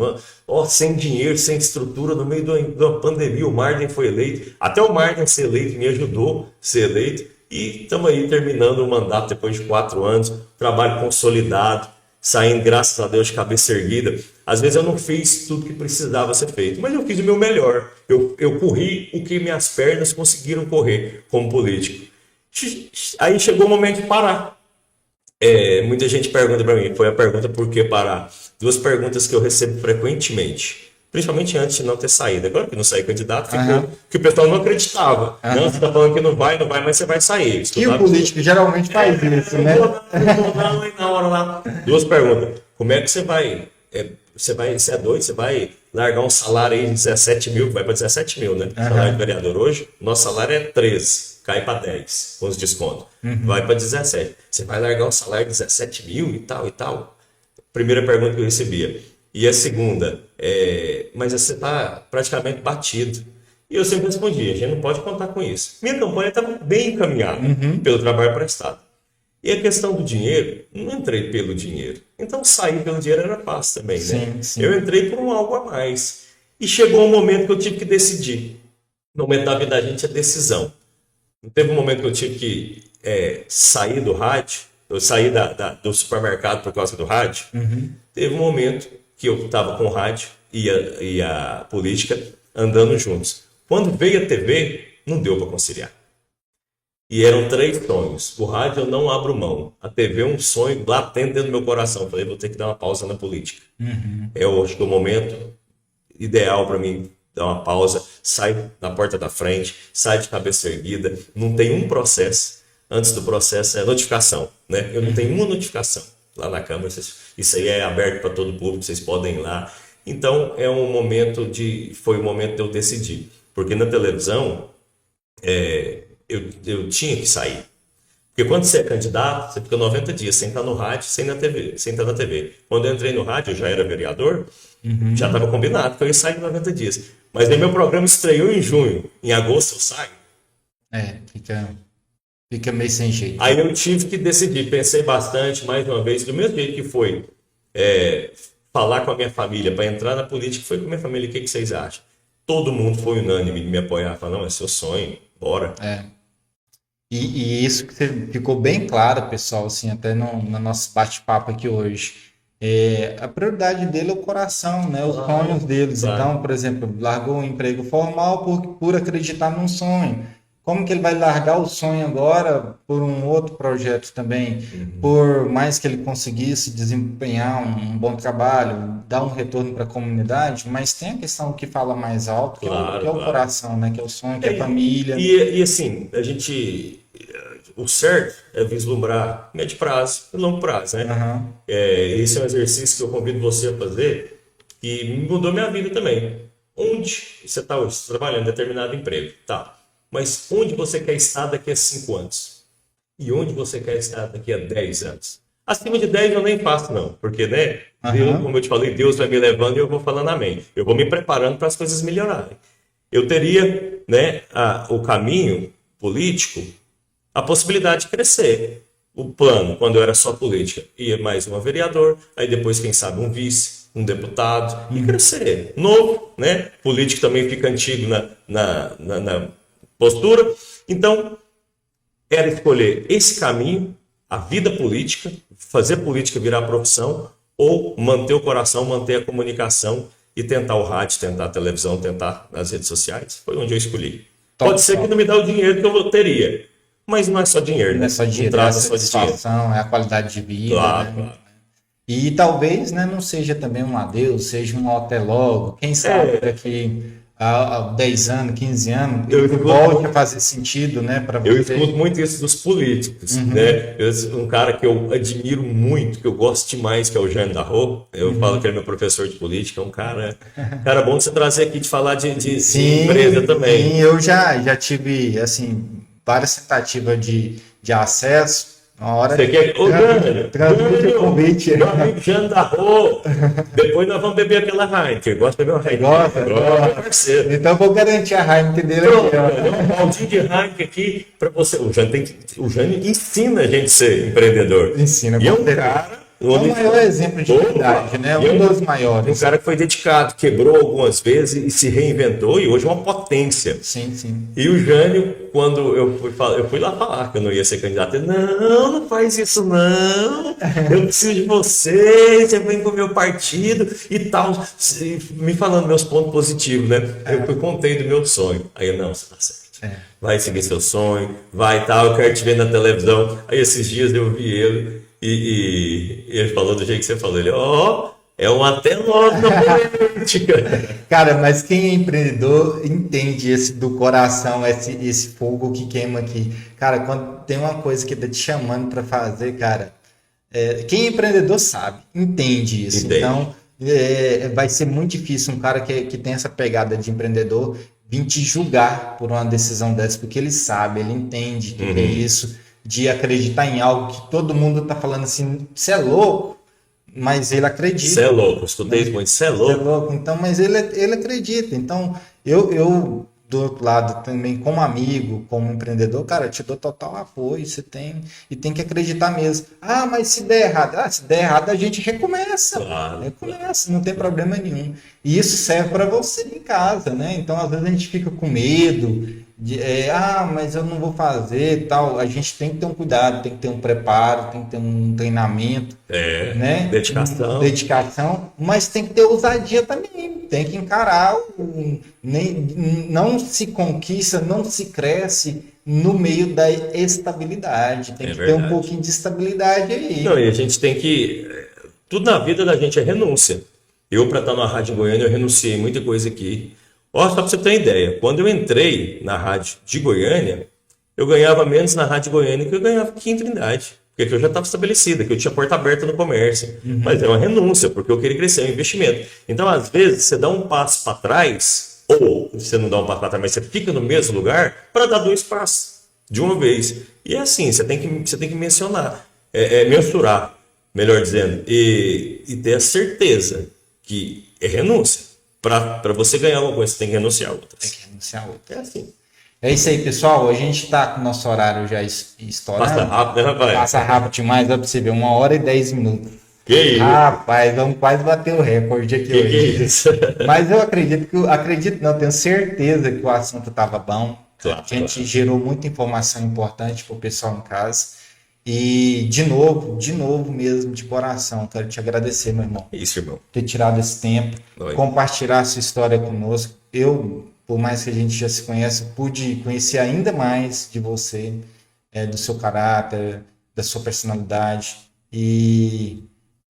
sem dinheiro, sem estrutura, no meio de uma pandemia. O Marden foi eleito, até o Marden ser eleito me ajudou a ser eleito. E estamos aí terminando o mandato depois de 4 anos, trabalho consolidado, saindo, graças a Deus, de cabeça erguida. Às vezes eu não fiz tudo que precisava ser feito, mas eu fiz o meu melhor. Eu corri o que minhas pernas conseguiram correr como político. Aí chegou o momento de parar. Muita gente pergunta para mim, foi a pergunta por que parar? 2 perguntas que eu recebo frequentemente, principalmente antes de não ter saído. Agora que não saí candidato, ficou que o pessoal não acreditava. Não, você está falando que não vai, mas você vai sair. E o político geralmente faz isso, né? Não, na hora lá. 2 perguntas. Como é que você vai? Você é doido? Você vai largar um salário aí de 17 mil, vai para 17 mil, né? Salário de vereador hoje, nosso salário é 13, cai para 10, com os descontos. Vai para 17. Você vai largar um salário de 17 mil e tal e tal? Primeira pergunta que eu recebia. E a segunda, mas você está praticamente batido. E eu sempre respondia, a gente não pode contar com isso. Minha campanha estava bem encaminhada pelo trabalho prestado. E a questão do dinheiro, não entrei pelo dinheiro. Então sair pelo dinheiro era fácil também, né? Sim. Eu entrei por algo a mais. E chegou um momento que eu tive que decidir. No momento da vida da gente é decisão. Não teve um momento que eu tive que sair do rádio, eu saí do supermercado por causa do rádio. Teve um momento que eu estava com o rádio e a política andando juntos. Quando veio a TV, não deu para conciliar. E eram 3 sonhos. O rádio eu não abro mão. A TV é um sonho latente dentro do meu coração. Eu falei, vou ter que dar uma pausa na política. Eu acho que o momento ideal para mim dar uma pausa, sai na porta da frente, sai de cabeça erguida. Não tem um processo. Antes do processo é notificação, né? Eu não tenho uma notificação lá na Câmara. Isso aí é aberto para todo o público, vocês podem ir lá. Então foi o momento de eu decidir. Porque na televisão eu tinha que sair. Porque quando você é candidato, você fica 90 dias sem estar no rádio, sem estar na TV. Quando eu entrei no rádio, eu já era vereador, já estava combinado que eu ia sair em 90 dias. Mas aí meu programa estreou em junho. Em agosto eu saio. Fica meio sem jeito. Aí eu tive que decidir, pensei bastante, mais uma vez, do mesmo jeito que foi falar com a minha família, para entrar na política, foi com a minha família, o que vocês acham? Todo mundo foi unânime de me apoiar, falar, não, é seu sonho, bora. E isso que ficou bem claro, pessoal, assim, até no nosso bate-papo aqui hoje. A prioridade dele é o coração, né? Os sonhos deles. Então, por exemplo, largou um emprego formal por acreditar num sonho. Como que ele vai largar o sonho agora por um outro projeto também? Por mais que ele conseguisse desempenhar um bom trabalho, dar um retorno para a comunidade, mas tem a questão que fala mais alto, que é o coração, né? Que é o sonho, que é a família. E assim, o certo é vislumbrar médio prazo e longo prazo, né? Esse é um exercício que eu convido você a fazer e mudou minha vida também. Onde você está hoje? Você trabalhando em determinado emprego, tá? Mas onde você quer estar daqui a 5 anos? E onde você quer estar daqui a 10 anos? Acima de 10 eu nem faço, não. Porque, né? Deus, como eu te falei, Deus vai me levando e eu vou falando amém. Eu vou me preparando para as coisas melhorarem. eu teria, né, o caminho político, a possibilidade de crescer. O plano, quando eu era só política, ia mais um vereador, aí depois, quem sabe, um vice, um deputado, e crescer. Novo, né? Político também fica antigo na postura. Então, era escolher esse caminho, a vida política, fazer política virar profissão, ou manter o coração, manter a comunicação e tentar o rádio, tentar a televisão, tentar as redes sociais. Foi onde eu escolhi. Pode ser que não me dê o dinheiro que eu teria, mas não é só dinheiro, né? Não é só dinheiro, é a satisfação, é a qualidade de vida, Claro, né? claro. E talvez, né, não seja também um adeus, seja um até logo. Quem sabe daqui a 10 anos, 15 anos, volte a fazer sentido, né, para você. Eu escuto muito isso dos políticos, né? Um cara que eu admiro muito, que eu gosto demais, que é o Jean Darro. Eu falo que ele é meu professor de política, é um cara bom de você trazer aqui, de falar de empresa também. Sim, eu já tive, assim, várias tentativas de acesso. Uma hora Você quer... Ô, Jânio, convite. meu amigo Jean Darro. Depois nós vamos beber aquela Heineken. Gosta de beber uma Heineken? Gosta? Parceiro. Então vou garantir a Heineken dele Pronto, aqui, ó. um baldinho de Heineken aqui para você. O Jânio ensina a gente a ser empreendedor. Ensina. E é um cara... É o maior exemplo de verdade, né? Um dos maiores. Um cara que foi dedicado, quebrou algumas vezes e se reinventou e hoje é uma potência. Sim, sim. E o Jânio, quando eu fui lá falar que eu não ia ser candidato, ele, não faz isso não, eu preciso de você vem com o meu partido e tal, me falando meus pontos positivos, né? Eu contei do meu sonho. Aí eu, não, você tá certo. Vai seguir seu sonho, vai e tal, eu quero te ver na televisão. Aí esses dias eu vi ele e ele falou do jeito que você falou, ele, é um até logo na política. Cara, mas quem é empreendedor entende esse do coração, esse fogo que queima aqui. Cara, quando tem uma coisa que tá te chamando para fazer, cara, quem é empreendedor sabe, entende isso. Entende. Então, vai ser muito difícil um cara que tem essa pegada de empreendedor vir te julgar por uma decisão dessa, porque ele sabe, ele entende que é isso, de acreditar em algo que todo mundo tá falando assim, você é louco, mas ele acredita. Você é louco, eu escutei isso muito, você é louco. Então, mas ele acredita. Então, eu do outro lado também, como amigo, como empreendedor, cara, eu te dou total apoio, você tem que acreditar mesmo. Ah, mas se der errado, se der errado a gente recomeça. Claro. Recomeça, não tem problema nenhum. E isso serve para você em casa, né? Então, às vezes a gente fica com medo mas eu não vou fazer e tal. A gente tem que ter um cuidado, tem que ter um preparo, tem que ter um treinamento, né? Dedicação, mas tem que ter ousadia também. Tem que encarar não se conquista, não se cresce no meio da estabilidade. Tem que ter um pouquinho de estabilidade aí. Não, e a gente tem que... Tudo na vida da gente é renúncia. Eu, para estar na Rádio Goiânia, eu renunciei muita coisa aqui. Só para você ter uma ideia, quando eu entrei na Rádio de Goiânia, eu ganhava menos na Rádio Goiânia que eu ganhava aqui em Trindade. Porque eu já estava estabelecida, que eu tinha porta aberta no comércio. Mas é uma renúncia, porque eu queria crescer, é um investimento. Então, às vezes, você dá um passo para trás, ou você não dá um passo para trás, mas você fica no mesmo lugar para dar 2 passos de uma vez. E é assim, você tem que mencionar, mensurar, melhor dizendo, e ter a certeza que é renúncia. Para você ganhar uma coisa, você tem que renunciar a outras. Tem que renunciar a outras. É assim. É isso aí, pessoal. A gente está com o nosso horário já estourando. Passa rápido, né, rapaz? Passa rápido demais, dá para você ver. 1h10. Que isso? Rapaz, vamos quase bater o recorde aqui hoje. Que isso? Mas eu tenho certeza que o assunto estava bom. Claro, a gente gerou muita informação importante para o pessoal em casa. E, de novo mesmo, de coração, quero te agradecer, meu irmão. Isso, irmão. Ter tirado esse tempo, compartilhar a sua história conosco. Eu, por mais que a gente já se conheça, pude conhecer ainda mais de você, do seu caráter, da sua personalidade. E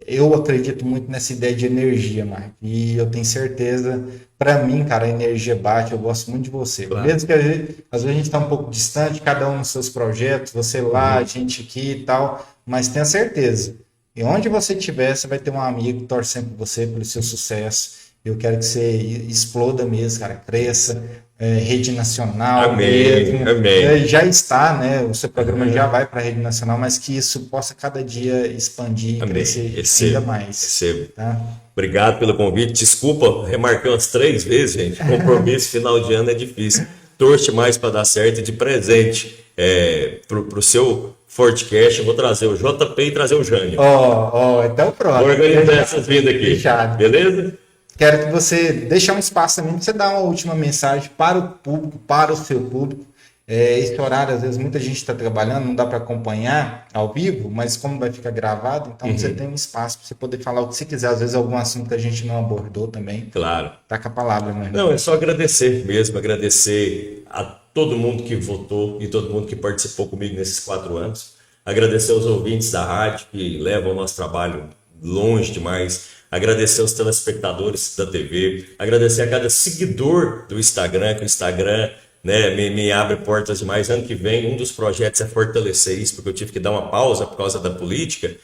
eu acredito muito nessa ideia de energia, Marco. E eu tenho certeza, para mim, cara, a energia bate, eu gosto muito de você. Claro. Mesmo que às vezes a gente está um pouco distante, cada um nos seus projetos, você lá, a gente aqui e tal, mas tenha certeza. E onde você estiver, você vai ter um amigo torcendo por você, pelo seu sucesso. Eu quero que você exploda mesmo, cara, cresça, rede nacional Amém, mesmo. amém. Já está, né? O seu programa já vai para a rede nacional, mas que isso possa cada dia expandir e Amém. crescer ainda Recebo, mais. recebo. Tá? Obrigado pelo convite. Desculpa, remarquei umas 3 vezes, gente. Compromisso final de ano é difícil. Torce mais para dar certo. De presente pro seu Fortcast, eu vou trazer o JP e trazer o Jânio. Então pronto. Vou organizar essas vindas aqui. Fechado. Beleza? Quero que você deixe um espaço também para você dar uma última mensagem para o público, para o seu público. Esse horário, às vezes, muita gente está trabalhando, não dá para acompanhar ao vivo, mas como vai ficar gravado, então você tem um espaço para você poder falar o que você quiser. Às vezes, algum assunto que a gente não abordou também. Claro. Tá com a palavra, meu irmão. Não, é só agradecer mesmo, agradecer a todo mundo que votou e todo mundo que participou comigo nesses 4 anos. Agradecer aos ouvintes da rádio que levam o nosso trabalho longe demais. Agradecer aos telespectadores da TV. Agradecer a cada seguidor do Instagram, que o Instagram, né, me abre portas demais. Ano que vem, um dos projetos é fortalecer isso, porque eu tive que dar uma pausa por causa da política.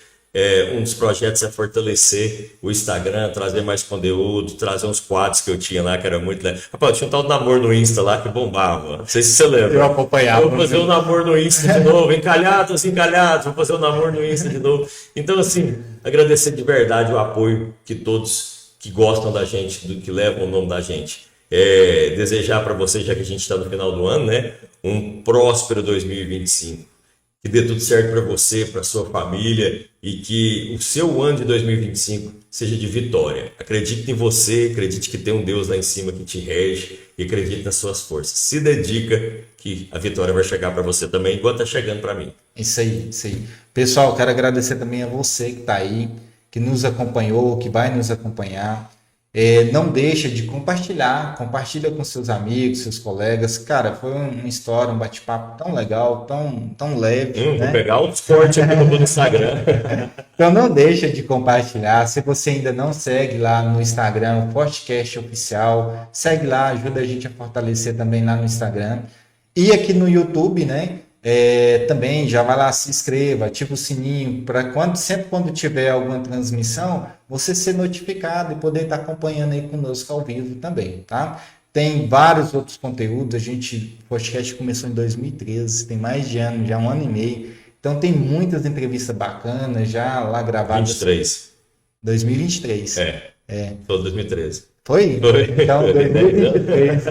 Um dos projetos é fortalecer o Instagram, trazer mais conteúdo, trazer uns quadros que eu tinha lá, que era muito legal. Rapaz, tinha um tal do namoro no Insta lá que bombava. Não sei se você lembra. Eu acompanhava. Vou fazer o namoro no Insta de novo, encalhados, vou fazer o namoro no Insta de novo. Então, assim, agradecer de verdade o apoio que todos que gostam da gente, que levam o nome da gente. Desejar para você, já que a gente está no final do ano, né, um próspero 2025. Que dê tudo certo para você, para sua família e que o seu ano de 2025 seja de vitória. Acredite em você, acredite que tem um Deus lá em cima que te rege e acredite nas suas forças. Se dedica que a vitória vai chegar para você também, igual está chegando para mim. Isso aí, isso aí. Pessoal, quero agradecer também a você que está aí, que nos acompanhou, que vai nos acompanhar. Não deixa de compartilha com seus amigos, seus colegas. Cara, foi uma história, um bate-papo tão legal, tão leve. Né? Vou pegar um forte aqui no Instagram. Então não deixa de compartilhar. Se você ainda não segue lá no Instagram, o Fortcast Oficial, segue lá, ajuda a gente a fortalecer também lá no Instagram. E aqui no YouTube, né? Também já vai lá, se inscreva, ativa o sininho para sempre quando tiver alguma transmissão, você ser notificado e poder estar acompanhando aí conosco ao vivo também, tá? Tem vários outros conteúdos, o podcast começou em 2013, tem mais de ano, já 1 ano e meio, então tem muitas entrevistas bacanas já lá gravadas. 2023. Foi 2013. Foi? Então, 2023.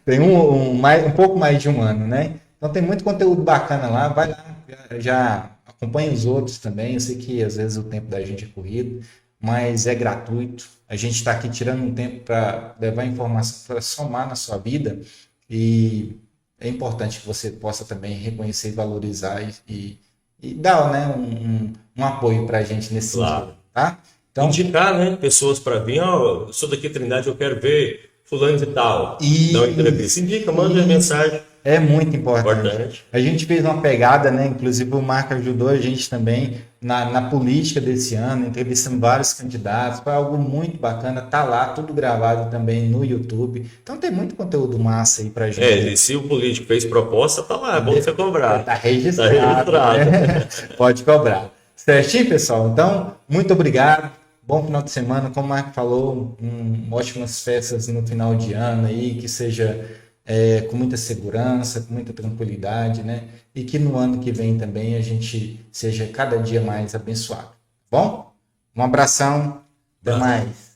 Tem um pouco mais de 1 ano, né? Então tem muito conteúdo bacana lá, vai lá, já acompanha os outros também. Eu sei que às vezes o tempo da gente é corrido, mas é gratuito. A gente está aqui tirando um tempo para levar informação, para somar na sua vida, e é importante que você possa também reconhecer e valorizar e dar, né, um apoio para a gente nesse sentido, tá? Então, indicar, né, pessoas para vir, eu sou daqui Trindade, eu quero ver fulano de tal, dar uma entrevista. Indica, manda uma mensagem. É muito importante. A gente fez uma pegada, né? Inclusive o Marco ajudou a gente também na política desse ano, entrevistando vários candidatos. Foi algo muito bacana. Tá lá, tudo gravado também no YouTube. Então tem muito conteúdo massa aí pra gente. E se o político fez proposta, tá lá, é bom você cobrar. Tá registrado. Né? Pode cobrar. Certinho, pessoal? Então, muito obrigado. Bom final de semana. Como o Marco falou, ótimas festas no final de ano aí, que seja com muita segurança, com muita tranquilidade, né? E que no ano que vem também a gente seja cada dia mais abençoado. Bom? Um abração. Até mais.